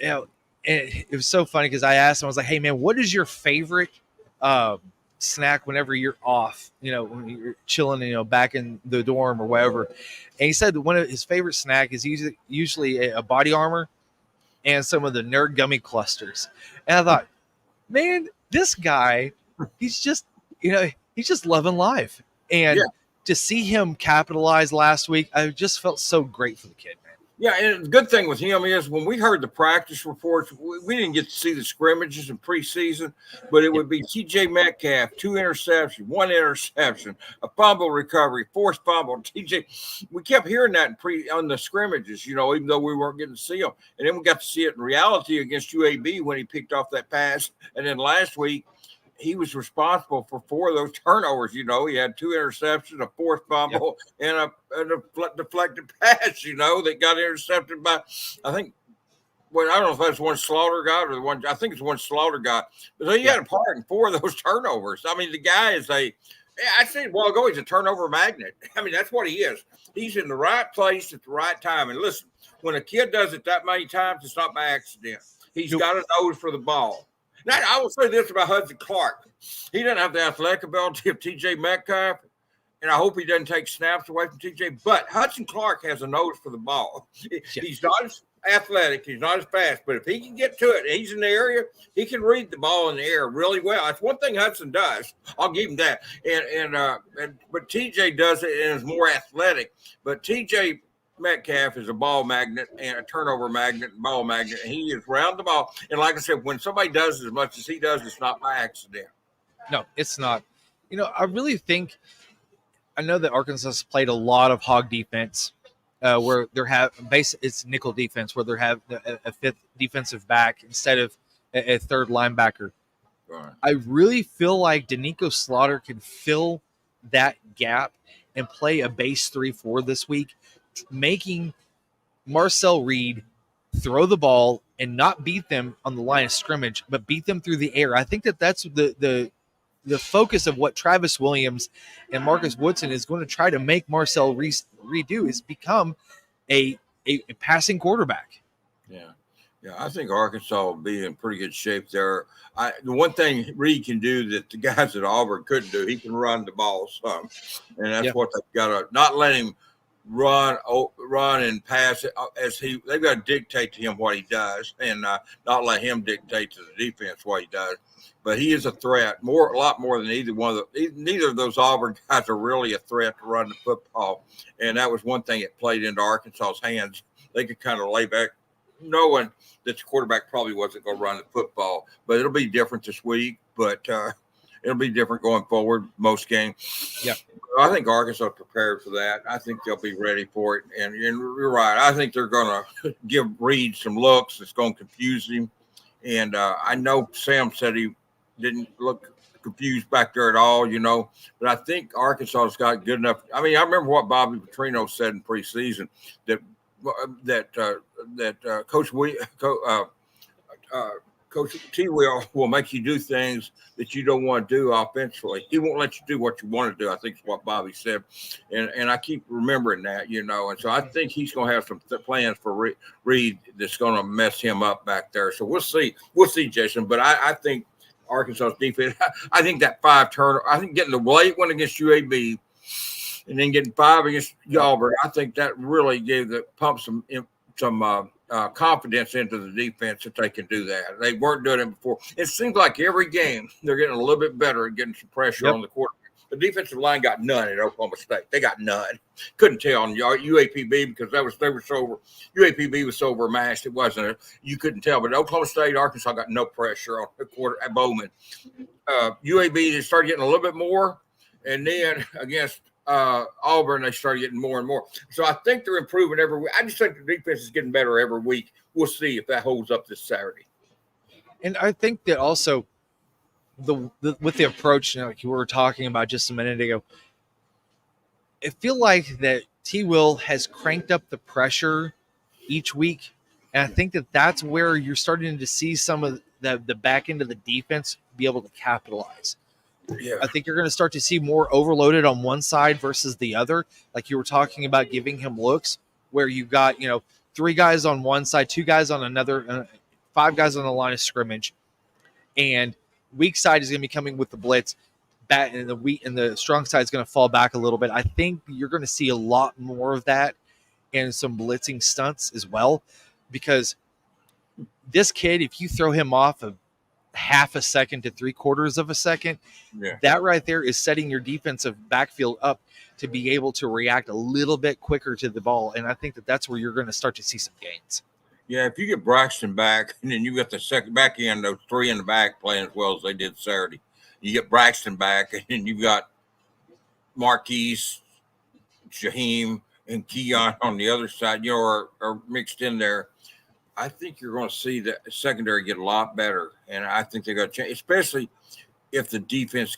And it was so funny because I asked him, I was like, hey, man, what is your favorite snack whenever you're off, when you're chilling, back in the dorm or whatever? And he said one of his favorite snack is usually a body armor and some of the Nerd Gummy clusters. And I thought, man, this guy, he's just loving life. And to see him capitalize last week, I just felt so great for the kid, man. Yeah, and the good thing with him is when we heard the practice reports, we didn't get to see the scrimmages in preseason, but it Yeah. would be TJ Metcalf, 2 interceptions, 1 interception, a fumble recovery, forced fumble. TJ, we kept hearing that on the scrimmages, even though we weren't getting to see them. And then we got to see it in reality against UAB when he picked off that pass. And then last week, he was responsible for 4 of those turnovers. He had 2 interceptions, a forced fumble, and a deflected pass, that got intercepted by, I think, well, I don't know if that's one Slaughter got or the one, I think it's one Slaughter got. But he had a part in 4 of those turnovers. I mean, the guy is I said a while ago, he's a turnover magnet. I mean, that's what he is. He's in the right place at the right time. And listen, when a kid does it that many times, it's not by accident. He's got a nose for the ball. Now, I will say this about Hudson Clark. He doesn't have the athletic ability of TJ Metcalf, and I hope he doesn't take snaps away from TJ. But Hudson Clark has a nose for the ball. He's not as athletic. He's not as fast. But if he can get to it, and he's in the area, he can read the ball in the air really well. That's one thing Hudson does. I'll give him that. But TJ does it and is more athletic. But TJ Metcalf is a ball magnet and a turnover magnet and ball magnet. He is round the ball. And like I said, when somebody does as much as he does, it's not by accident. No, it's not. I really think I know that Arkansas has played a lot of hog defense where it's nickel defense where they have a 5th defensive back instead of a 3rd linebacker. Right. I really feel like Danico Slaughter can fill that gap and play a base 3-4 this week, making Marcel Reed throw the ball and not beat them on the line of scrimmage, but beat them through the air. I think that's the focus of what Travis Williams and Marcus Woodson is going to try to make Marcel Reed do is become a passing quarterback. Yeah. Yeah, I think Arkansas will be in pretty good shape there. The one thing Reed can do that the guys at Auburn couldn't do, he can run the ball some. And that's what they've got to not let him run and pass it they've got to dictate to him what he does and not let him dictate to the defense what he does. But he is a threat, a lot more than neither of those Auburn guys are really a threat to run the football. And that was one thing that played into Arkansas's hands. They could kind of lay back, knowing that the quarterback probably wasn't going to run the football. But it'll be different this week. But it'll be different going forward most games. Yeah. I think Arkansas is prepared for that. I think they'll be ready for it. And you're right. I think they're going to give Reed some looks that's going to confuse him. And I know Sam said he didn't look confused back there at all, But I think Arkansas has got good enough. I mean, I remember what Bobby Petrino said in preseason that Coach T will make you do things that you don't want to do offensively. He won't let you do what you want to do, I think is what Bobby said. And I keep remembering that, And so I think he's going to have some plans for Reed that's going to mess him up back there. So we'll see. We'll see, Jason. But I think Arkansas's defense, I think that 5 turnover, I think getting the late one against UAB and then getting 5 against Auburn, I think that really gave the pump some confidence into the defense that they can do that. They weren't doing it before. It seems like every game they're getting a little bit better at getting some pressure on the quarterback. The defensive line got none at Oklahoma State. They got none. Couldn't tell on UAPB because they were so UAPB was so overmatched. It wasn't. You couldn't tell. But Oklahoma State, Arkansas got no pressure on the quarter at Bowman. UAB they started getting a little bit more, and then against Auburn, they started getting more and more. So I think they're improving every week. I just think the defense is getting better every week. We'll see if that holds up this Saturday. And I think that also with the approach, like you were talking about just a minute ago, I feel like that T. Will has cranked up the pressure each week. And I think that that's where you're starting to see some of the back end of the defense be able to capitalize. Yeah. I think you're going to start to see more overloaded on one side versus the other. Like you were talking about giving him looks where you got, 3 guys on one side, 2 guys on another, 5 guys on the line of scrimmage. And weak side is going to be coming with the blitz. And the strong side is going to fall back a little bit. I think you're going to see a lot more of that and some blitzing stunts as well, because this kid, if you throw him off of half a second to 3/4 of a second, that right there is setting your defensive backfield up to be able to react a little bit quicker to the ball. And I think that that's where you're going to start to see some gains. Yeah, if you get Braxton back, and then you got the second back end, those three in the back playing as well as they did Saturday. You get Braxton back, and then you've got Marquise, Shaheem, and Keon on the other side, are mixed in there. I think you're going to see the secondary get a lot better, and I think they got to change, especially if the defense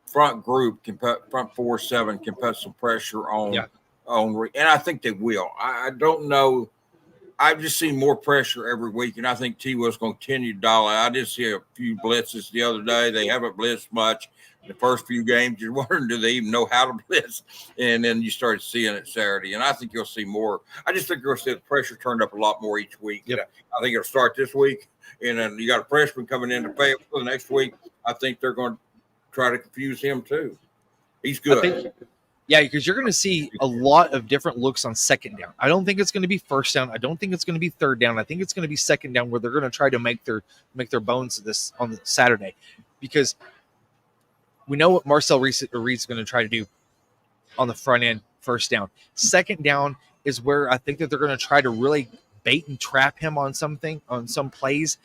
front group can put front 4-7 can put some pressure on and I think they will. I don't know. I've just seen more pressure every week, and I think T was going to continue to dial out. I did see a few blitzes the other day. They haven't blitzed much the first few games. You're wondering, do they even know how to blitz? And then you started seeing it Saturday, and I think you'll see more. I just think you're going to see the pressure turned up a lot more each week. Yep. I think it'll start this week, and then you got a freshman coming in to pay it for the next week. I think they're going to try to confuse him too. He's good. Yeah, because you're going to see a lot of different looks on second down. I don't think it's going to be first down. I don't think it's going to be third down. I think it's going to be second down where they're going to try to make their bones of this on the Saturday, because we know what Marcel Reed's going to try to do on the front end first down. Second down is where I think that they're going to try to really bait and trap him on some plays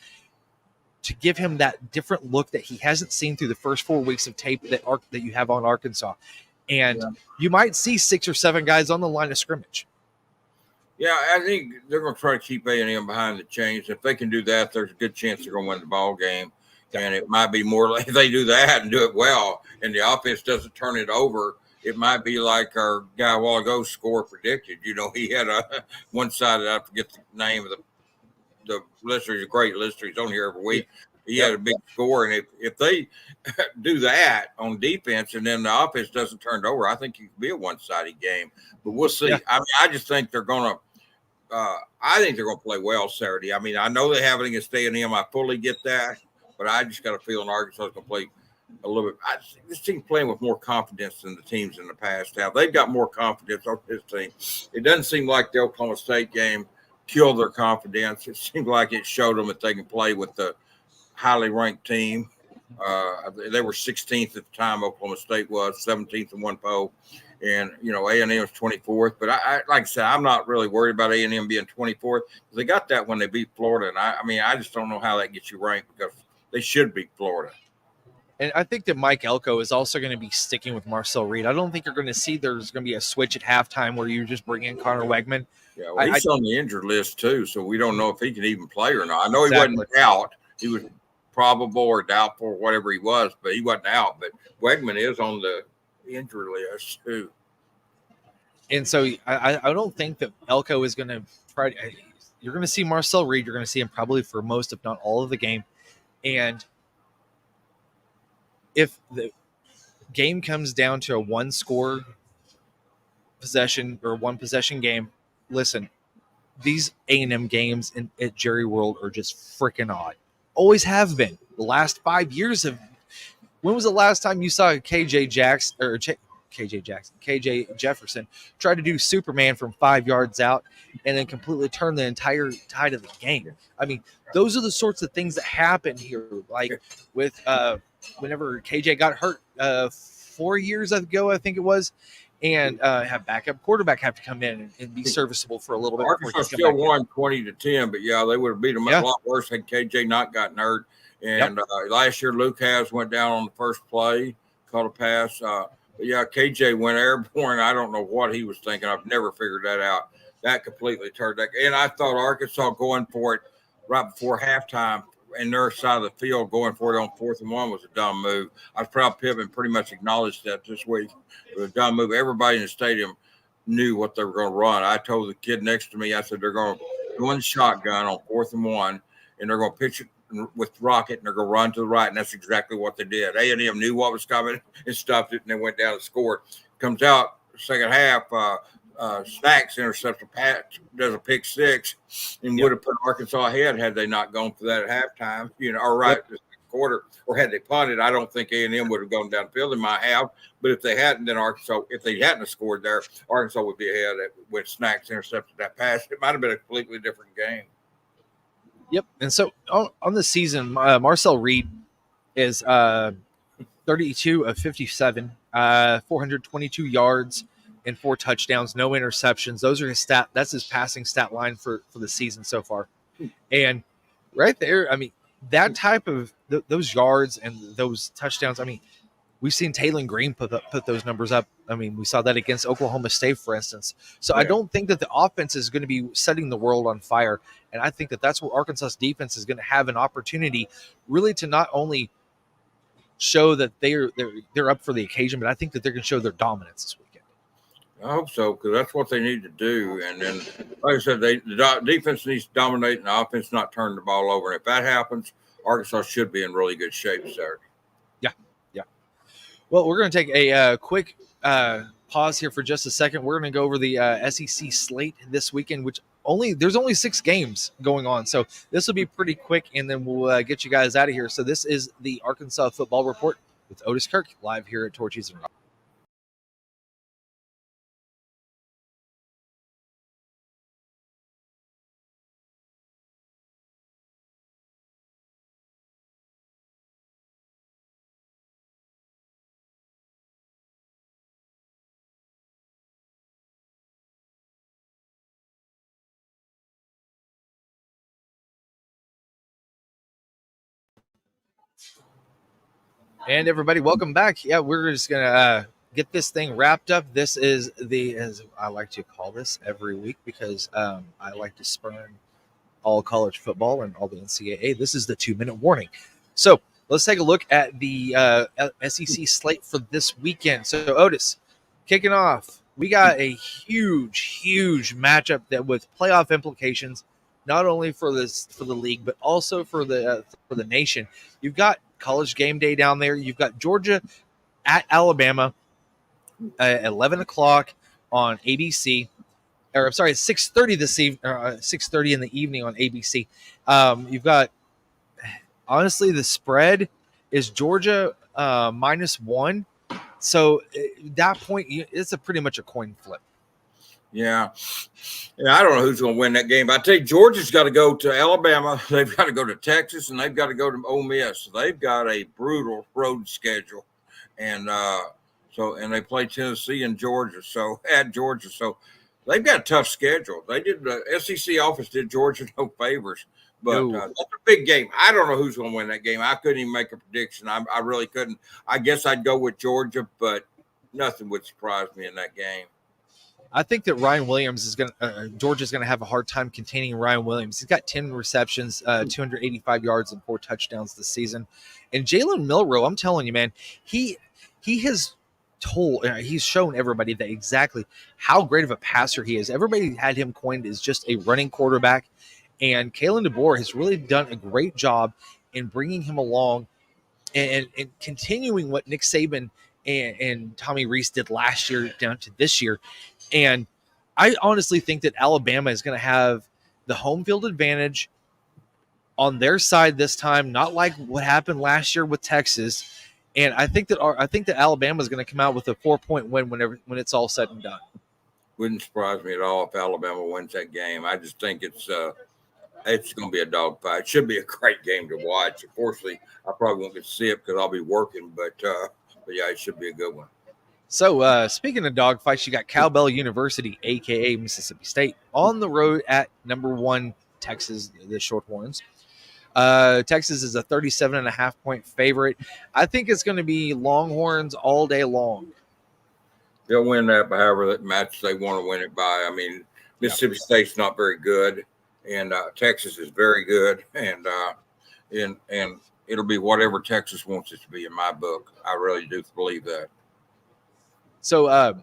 to give him that different look that he hasn't seen through the first 4 weeks of tape that you have on Arkansas. And you might see 6 or 7 guys on the line of scrimmage. Yeah, I think they're going to try to keep A&M behind the chains. If they can do that, there's a good chance they're going to win the ball game. And it might be more like if they do that and do it well, and the offense doesn't turn it over, it might be like our guy a while ago score predicted. He had a one-sided, I forget the name of the listener. He's a great listener. He's on here every week. He had a big score, and if they do that on defense and then the offense doesn't turn it over, I think it could be a one-sided game. But we'll see. Yeah. I mean, I just think they're going to I think they're going to play well Saturday. I mean, I know they have it against A&M. I fully get that, but I just got a feeling Arkansas is going to play a little bit. This team's playing with more confidence than the teams in the past have. They've got more confidence on this team. It doesn't seem like the Oklahoma State game killed their confidence. It seemed like it showed them that they can play with the highly ranked team. They were 16th at the time. Oklahoma State was 17th in one poll, and A&M was 24th. But I like I said, I'm not really worried about A&M being 24th. They got that when they beat Florida, and I just don't know how that gets you ranked because they should beat Florida. And I think that Mike Elko is also going to be sticking with Marcel Reed. I don't think you're going to see there's going to be a switch at halftime where you just bring in Connor Wegman. Yeah, well, he's on the injured list too, so we don't know if he can even play or not. I know he wasn't out. He was probable or doubtful or whatever he was, but he wasn't out. But Wegman is on the injury list too. And so I don't think that Elko is going to try to – you're going to see Marcel Reed. You're going to see him probably for most, if not all of the game. And if the game comes down to a one-score possession or one-possession game, listen, these A&M games at Jerry World are just freaking odd. Always have been. The last 5 years of – when was the last time you saw KJ Jefferson try to do Superman from 5 yards out and then completely turn the entire tide of the game? I mean, those are the sorts of things that happen here. Like with whenever KJ got hurt 4 years ago, I think it was, and have backup quarterback have to come in and be serviceable for a little bit. Arkansas still won 20-10, but yeah, they would have beat them a lot worse had KJ not gotten hurt. And last year, Luke Has went down on the first play, caught a pass. But yeah, KJ went airborne. I don't know what he was thinking. I've never figured that out. That completely turned that. And I thought Arkansas going for it right before halftime in their side of the field, going for it on 4th and 1 was a dumb move. I was proud Pittman pretty much acknowledged that this week. It was a dumb move. Everybody in the stadium knew what they were going to run. I told the kid next to me, I said, they're going to run shotgun on 4th and 1, and they're going to pitch it with Rocket, and they're going to run to the right, and that's exactly what they did. A&M knew what was coming and stuffed it, and they went down and scored. Comes out second half, Snacks intercepts a pass, does a pick six, and would have put Arkansas ahead had they not gone for that at halftime, or the quarter, or had they punted. I don't think A&M would have gone downfield. They might have, but if they hadn't, then Arkansas, if they hadn't scored there, Arkansas would be ahead when Snacks intercepted that pass. It might have been a completely different game. Yep. And so on the season, Marcel Reed is 32 of 57, 422 yards and 4 touchdowns, no interceptions. Those are his stat. That's his passing stat line for the season so far. And right there, I mean, that type of those yards and those touchdowns. I mean, we've seen Taylor Green put those numbers up. I mean, we saw that against Oklahoma State, for instance. So I don't think that the offense is going to be setting the world on fire. And I think that that's where Arkansas's defense is going to have an opportunity really to not only show that they're up for the occasion, but I think that they're going to show their dominance this weekend. I hope so, because that's what they need to do. And then, like I said, the defense needs to dominate and the offense not turn the ball over. And if that happens, Arkansas should be in really good shape Saturday. Yeah. Well, we're going to take a quick pause here for just a second. We're going to go over the SEC slate this weekend, which there's only 6 games going on. So this will be pretty quick, and then we'll get you guys out of here. So this is the Arkansas Football Report with Otis Kirk, live here at Torchys and Rock. And everybody, welcome back. Yeah, we're just gonna get this thing wrapped up. This is as I like to call this every week, because I like to spurn all college football and all the NCAA. This is the 2-minute warning. So let's take a look at the SEC slate for this weekend. So Otis, kicking off, we got a huge matchup that with playoff implications, not only for the league but also for the nation. You've got College Game Day down there. You've got Georgia at Alabama at 11 o'clock on ABC. Or I'm sorry, it's 6:30 this evening. 6:30 in the evening on ABC. You've got, honestly, the spread is Georgia -1. So at that point, it's pretty much a coin flip. Yeah, I don't know who's going to win that game. I tell you, Georgia's got to go to Alabama. They've got to go to Texas, and they've got to go to Ole Miss. So they've got a brutal road schedule, and they play Tennessee and Georgia. So at Georgia, so they've got a tough schedule. They did the SEC office did Georgia no favors, but that's a big game. I don't know who's going to win that game. I couldn't even make a prediction. I really couldn't. I guess I'd go with Georgia, but nothing would surprise me in that game. I think that Ryan Williams is Georgia's going to have a hard time containing Ryan Williams. He's got 10 receptions, 285 yards, and 4 touchdowns this season. And Jalen Milroe, I'm telling you, man, he has he's shown everybody that exactly how great of a passer he is. Everybody had him coined as just a running quarterback, and Kalen DeBoer has really done a great job in bringing him along and continuing what Nick Saban and Tommy Rees did last year down to this year. And I honestly think that Alabama is going to have the home field advantage on their side this time, not like what happened last year with Texas. And I think that Alabama is going to come out with a 4-point win when it's all said and done. Wouldn't surprise me at all if Alabama wins that game. I just think it's going to be a dogfight. It should be a great game to watch. Unfortunately, I probably won't get to see it because I'll be working, but yeah, it should be a good one. So speaking of dogfights, you got Cowbell University, a.k.a. Mississippi State, on the road at number 1 Texas, the Shorthorns. Texas is a 37.5-point favorite. I think it's going to be Longhorns all day long. They'll win that by however that match they want to win it by. I mean, Mississippi State's not very good, and Texas is very good, and it'll be whatever Texas wants it to be in my book. I really do believe that. So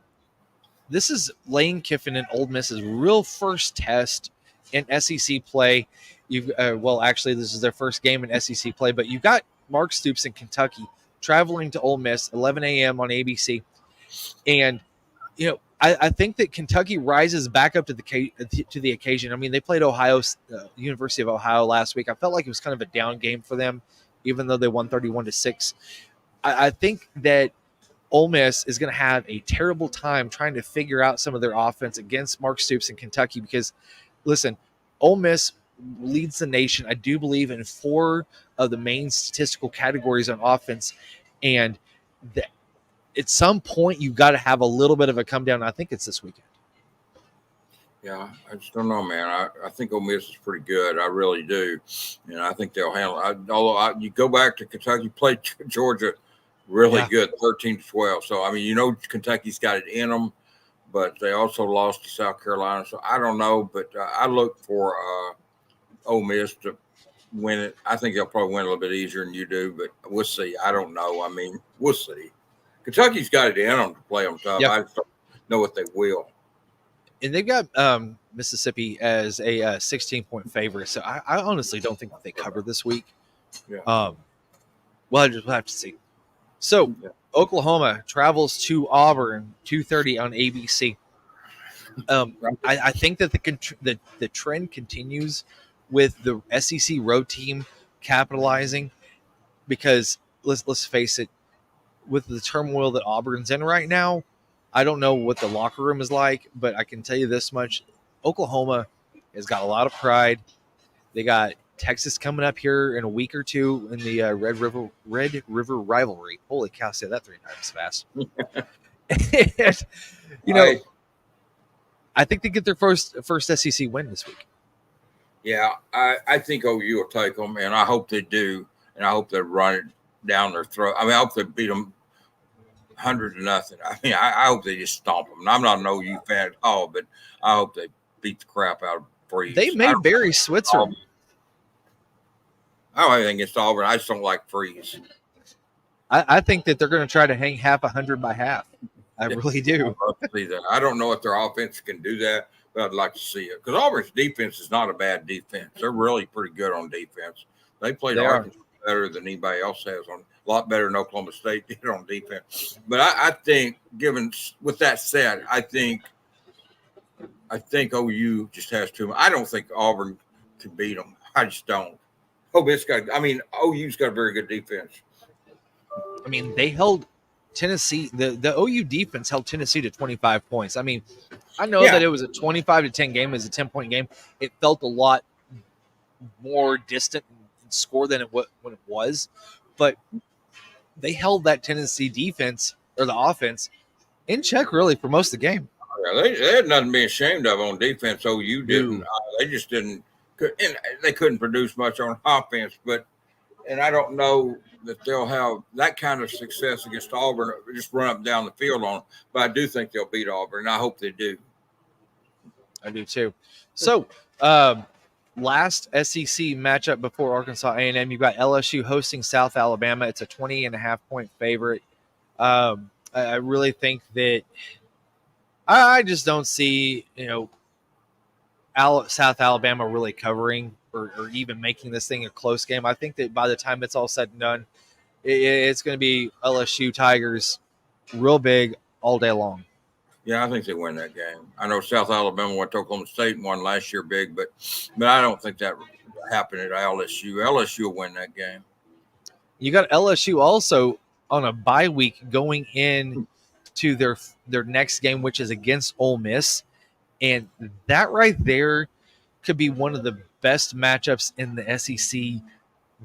this is Lane Kiffin and Ole Miss's real first test in SEC play. Actually, this is their first game in SEC play, but you've got Mark Stoops in Kentucky traveling to Ole Miss, 11 a.m. on ABC. And, I think that Kentucky rises back up to the occasion. I mean, they played University of Ohio last week. I felt like it was kind of a down game for them, even though they won 31-6. I think that Ole Miss is going to have a terrible time trying to figure out some of their offense against Mark Stoops in Kentucky because, listen, Ole Miss leads the nation, I do believe, in 4 of the main statistical categories on offense. And at some point, you've got to have a little bit of a come down. I think it's this weekend. Yeah, I just don't know, man. I think Ole Miss is pretty good. I really do. And I think they'll handle it. Although you go back to Kentucky, played Georgia really good, 13-12. So, I mean, Kentucky's got it in them, but they also lost to South Carolina. So, I don't know. But I look for Ole Miss to win it. I think they'll probably win a little bit easier than you do, but we'll see. I don't know. I mean, we'll see. Kentucky's got it in them to play them tough. I just don't know what they will. And they've got Mississippi as a 16-point favorite. So I honestly don't think they cover this week. Yeah. We'll have to see. So Oklahoma travels to Auburn, 2:30 on ABC. I think that the trend continues with the SEC road team capitalizing, because let's face it, with the turmoil that Auburn's in right now, I don't know what the locker room is like, but I can tell you this much: Oklahoma has got a lot of pride. They got Texas coming up here in a week or two in the Red River rivalry. Holy cow! Say that 3 times fast. And, I think they get their first SEC win this week. Yeah, I think OU will take them, and I hope they do, and I hope they run it down their throat. I mean, I hope they beat them 100-0. I mean, I hope they just stomp them. And I'm not an OU fan at all, but I hope they beat the crap out of Freeze. They made Barry Switzer. I don't have anything against Auburn. I just don't like Freeze. I think that they're going to try to hang half 100 by half. I really do. I'd love to see that. I don't know if their offense can do that, but I'd like to see it, because Auburn's defense is not a bad defense. They're really pretty good on defense. They played Arkansas better than anybody else has, a lot better than Oklahoma State did on defense. But I think, with that said, I think OU just has too much. I don't think Auburn can beat them. I just don't. OU's got a very good defense. I mean, they held Tennessee. The OU defense held Tennessee to 25 points. I mean, I know that it was a 25-10 game. It was a 10-point game. It felt a lot more distant in score than when it was, but they held that Tennessee defense, or the offense, in check really for most of the game. Yeah, they had nothing to be ashamed of on defense. OU didn't. They just didn't. And they couldn't produce much on offense. And I don't know that they'll have that kind of success against Auburn, just run up and down the field on them. But I do think they'll beat Auburn, and I hope they do. I do too. So, last SEC matchup before Arkansas A&M, you've got LSU hosting South Alabama. It's a 20.5-point favorite. I really think that I just don't see, South Alabama really covering or even making this thing a close game. I think that by the time it's all said and done, it's going to be LSU Tigers real big all day long. Yeah, I think they win that game. I know South Alabama went to Oklahoma State and won last year big, but I don't think that happened at LSU. LSU will win that game. You got LSU also on a bye week going in to their next game, which is against Ole Miss. And that right there could be one of the best matchups in the SEC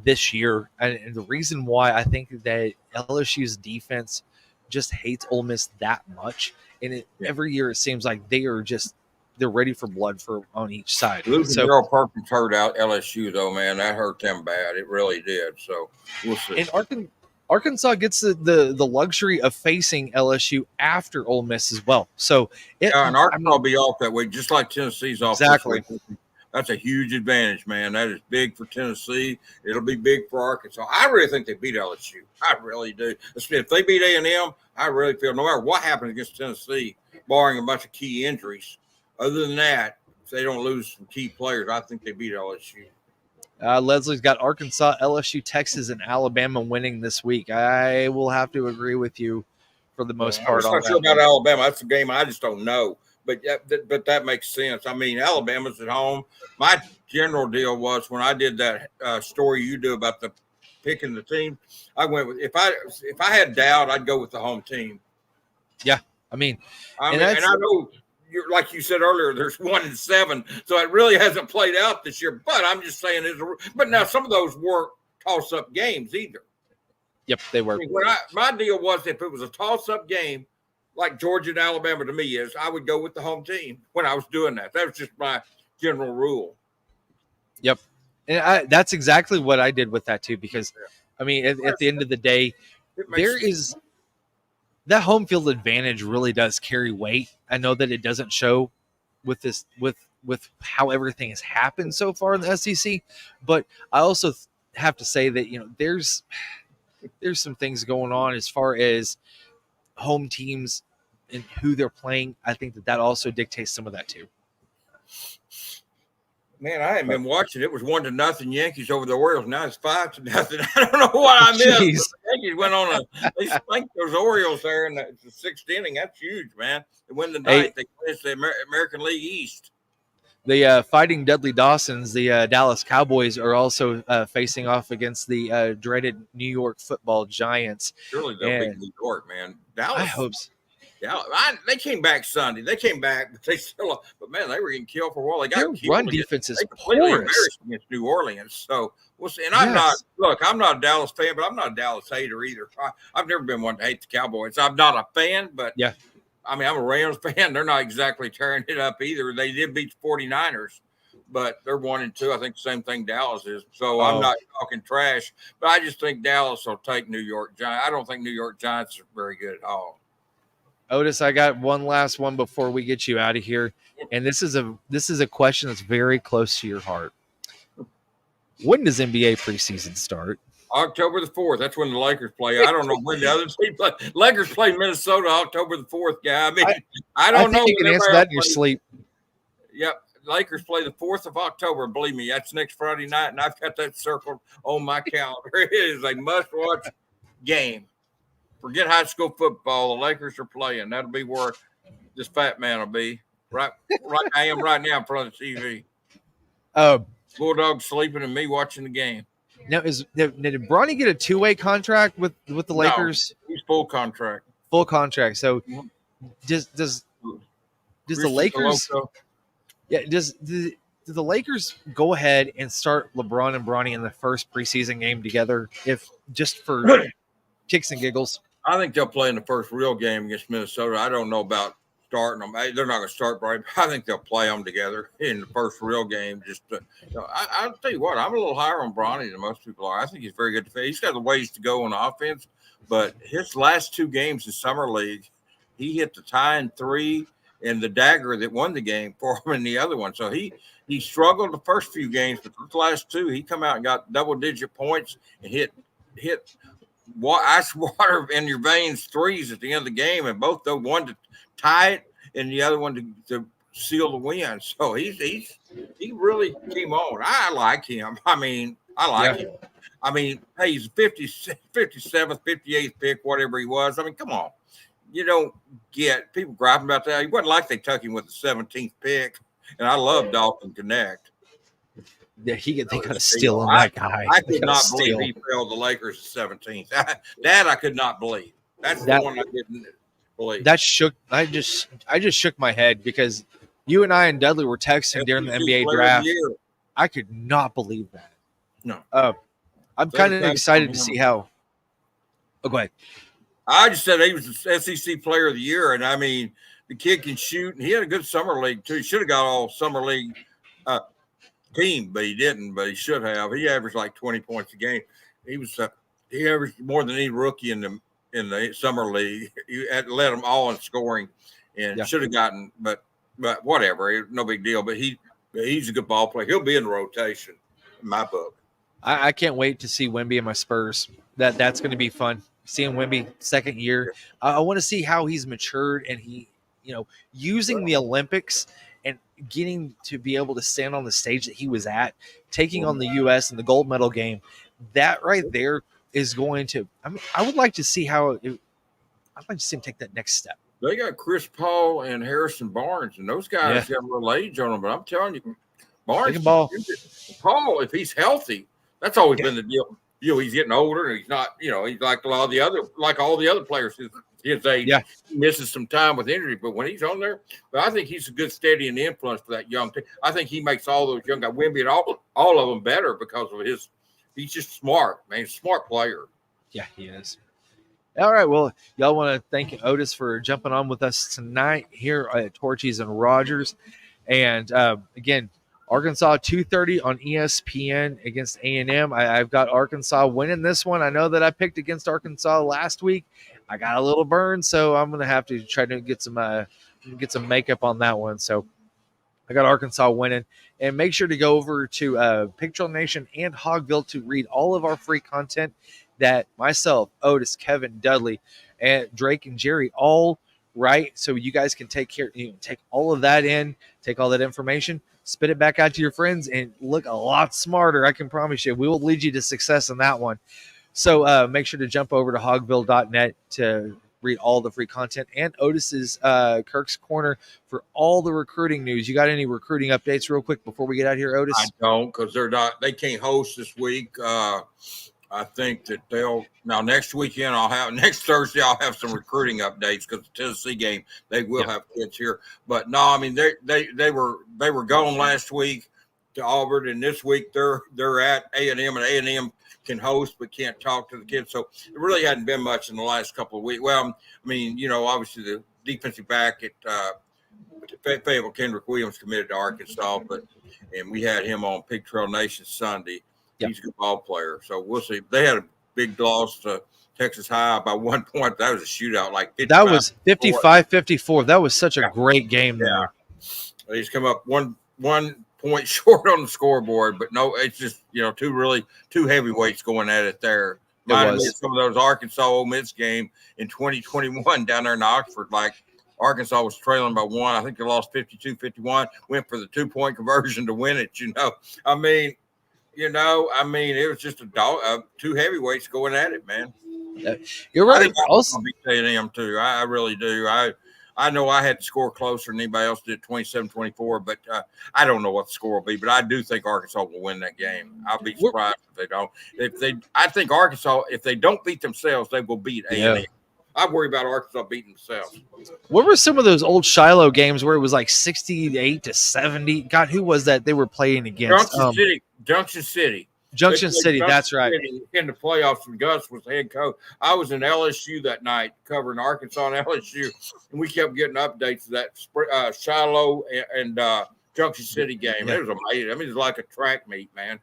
this year. And the reason why I think that LSU's defense just hates Ole Miss that much. And every year it seems like they're ready for blood on each side. Losing Daryl Perkins hurt out LSU, though, man. That hurt them bad. It really did. So we'll see. And Arkansas gets the luxury of facing LSU after Ole Miss as well. So and Arkansas will be off that way, just like Tennessee's off. Exactly. That's a huge advantage, man. That is big for Tennessee. It'll be big for Arkansas. I really think they beat LSU. I really do. If they beat A&M, I really feel no matter what happens against Tennessee, barring a bunch of key injuries, other than that, if they don't lose some key players, I think they beat LSU. Leslie's got Arkansas, LSU, Texas, and Alabama winning this week. I will have to agree with you for the most part. I'm not sure about Alabama. That's a game I just don't know. But that makes sense. I mean, Alabama's at home. My general deal was when I did that story you do about the picking the team, I went with if I had doubt, I'd go with the home team. Yeah, I mean, and I know you're like you said earlier, there's 1-7, so it really hasn't played out this year. But I'm just saying, but now some of those weren't toss-up games either. Yep, they were. I mean, my deal was if it was a toss-up game, like Georgia and Alabama to me is, I would go with the home team when I was doing that. That was just my general rule. Yep, and that's exactly what I did with that too. Because, I mean, at the end of the day, there is that home field advantage really does carry weight. I know that it doesn't show with this with how everything has happened so far in the SEC, but I also have to say that there's some things going on as far as home teams and who they're playing. I think that also dictates some of that too. Man, I haven't been watching. It was 1-0 Yankees over the Orioles. Now it's 5-0. I don't know what I missed. The Yankees went on they spanked those Orioles there in the 6th inning. That's huge, man. They win the ninth. They finished the American League East. The Fighting Dudley Dawsons, the Dallas Cowboys, are also facing off against the dreaded New York Football Giants. Surely they'll beat New York, man. Dallas. I hope so. Yeah, they came back Sunday. They came back, but they still. But man, they were getting killed for a while. They got their run defense is completely porous embarrassed against New Orleans. So we'll see. And I'm not a Dallas fan, but I'm not a Dallas hater either. I've never been one to hate the Cowboys. I'm not a fan, but yeah. I mean, I'm a Rams fan. They're not exactly tearing it up either. They did beat the 49ers, but they're 1-2. I think the same thing Dallas is. So I'm not talking trash, but I just think Dallas will take New York Giants. I don't think New York Giants are very good at all. Otis, I got one last one before we get you out of here, and this is a question that's very close to your heart. When does NBA preseason start? October the 4th. That's when the Lakers play. I don't know when the other team play. Lakers play Minnesota October the 4th, guy. I mean, I don't know. You can answer that in your sleep. Yep. Lakers play the 4th of October. Believe me, that's next Friday night, and I've got that circled on my calendar. It is a must-watch game. Forget high school football. The Lakers are playing. That'll be where this fat man will be. Right I am right now in front of the TV. Bulldog sleeping and me watching the game. Now, did Bronny get a 2-way contract with the Lakers? No, he's full contract. Full contract. So does the Lakers? Yeah. Do the Lakers go ahead and start LeBron and Bronny in the first preseason game together, if just for kicks and giggles? I think they'll play in the first real game against Minnesota. I don't know about starting them. They're not going to start Bronny. I think they'll play them together in the first real game. I'll tell you what, I'm a little higher on Bronny than most people are. I think he's very good. He's got the ways to go on offense, but his last 2 games in summer league, he hit the tying 3 and the dagger that won the game for him in the other one. So he struggled the first few games, but the last 2, he come out and got double-digit points and hit ice water in your veins threes at the end of the game, and both the one to tie it and the other one to seal the win. So he really came on. I like him. I mean, I like him. I mean, hey, he's 57th, 58th pick, whatever he was. I mean, come on. You don't get people griping about that. It wasn't like they took him with the 17th pick, and I love Dalton Connect. Yeah, they got to steal on that guy. I could not believe he failed the Lakers 17th. That I could not believe. That's the one I didn't believe. That shook. I just shook my head because you and I and Dudley were texting during the NBA draft. I could not believe that. No. I'm kind of excited to see how. Oh, go ahead. I just said he was the SEC Player of the Year, and I mean the kid can shoot, and he had a good summer league too. He should have got all summer league team, but he didn't. But he should have. He averaged like 20 points a game. He averaged more than any rookie in the summer league. He had led them all in scoring, and should have gotten. But whatever, no big deal. But he's a good ball player. He'll be in the rotation in my book. I can't wait to see Wemby and my Spurs. That's going to be fun. Seeing Wemby second year, I want to see how he's matured and he, using the Olympics and getting to be able to stand on the stage that he was at, taking on the U.S. in the gold medal game. That right there is going to. I mean, I would like to see how. I'd like to see him take that next step. They got Chris Paul and Harrison Barnes, and those guys got a little age on them. But I'm telling you, Barnes, Paul, if he's healthy, that's always been the deal. He's getting older, and he's not. He's like all the other players. his age. Yeah. He misses some time with injury, but when he's on there, but I think he's a good steadying influence for that young team. I think he makes all those young guys, Wimby and all of them better because of his. He's just smart, man. He's a smart player. Yeah, he is. All right. Well, y'all want to thank Otis for jumping on with us tonight here at Torchys and Rogers. And again, Arkansas 2:30 on ESPN against A&M. I've got Arkansas winning this one. I know that I picked against Arkansas last week. I got a little burned, so I'm going to have to try to get some makeup on that one. So I got Arkansas winning. And make sure to go over to Picture Nation and Hogville to read all of our free content that myself, Otis, Kevin, Dudley, and Drake and Jerry all write. So you guys can take all of that in, take all that information, spit it back out to your friends, and look a lot smarter. I can promise you. We will lead you to success in that one. So make sure to jump over to hogville.net to read all the free content and Otis's Kirk's Corner for all the recruiting news. You got any recruiting updates real quick before we get out here, Otis? I don't, because they can't host this week. I think that next weekend next Thursday I'll have some recruiting updates because the Tennessee game they will have kids here. But no, I mean they were gone last week to Auburn, and this week they're at A&M, and A&M can host but can't talk to the kids. So it really hadn't been much in the last couple of weeks. Well, I mean, obviously the defensive back at Fayetteville, Kendrick Williams, committed to Arkansas, and we had him on Pig Trail Nation Sunday. Yep. He's a good ball player. So we'll see. They had a big loss to Texas High by 1 point. That was a shootout, like 55. That was 55-54. That was such a great game there. He's come up one point short on the scoreboard, but no, it's just, two heavyweights going at it there. Some of those Arkansas Ole Miss game in 2021 down there in Oxford, like Arkansas was trailing by 1. I think they lost 52-51, went for the 2-point conversion to win it. It was just two heavyweights going at it, man. You're right. I think I'm going to beat A&M too. I really do. I know I had to score closer than anybody else did, 27-24, but I don't know what the score will be. But I do think Arkansas will win that game. I'll be surprised if they don't. I think Arkansas, if they don't beat themselves, they will beat A&M. I worry about Arkansas beating themselves. What were some of those old Shiloh games where it was like 68-70? God, who was that they were playing against? Junction City. That's right. In the playoffs, and Gus was the head coach. I was in LSU that night covering Arkansas and LSU, and we kept getting updates of that Shiloh and Junction City game. Yeah. It was amazing. I mean, it was like a track meet, man.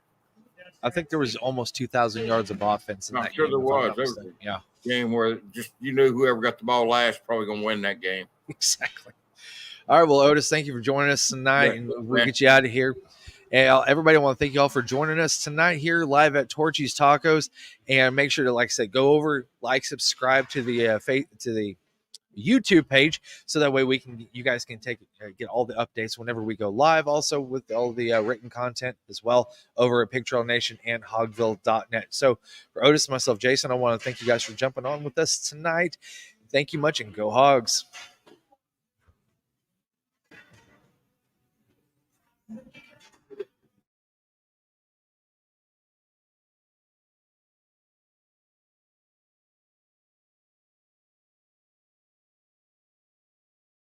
I think there was almost 2,000 yards of offense in that game. I'm sure there was. Yeah. Game where just whoever got the ball last probably going to win that game. Exactly. All right, well, Otis, thank you for joining us tonight, and we'll get you out of here. And everybody, I want to thank you all for joining us tonight here live at Torchys Tacos. And make sure to, like I said, go over, subscribe to the YouTube page, so that way you guys can get all the updates whenever we go live. Also with all the written content as well over at Pig Trail Nation and Hogville.net. So for Otis and myself, Jason, I want to thank you guys for jumping on with us tonight. Thank you much, and go Hogs.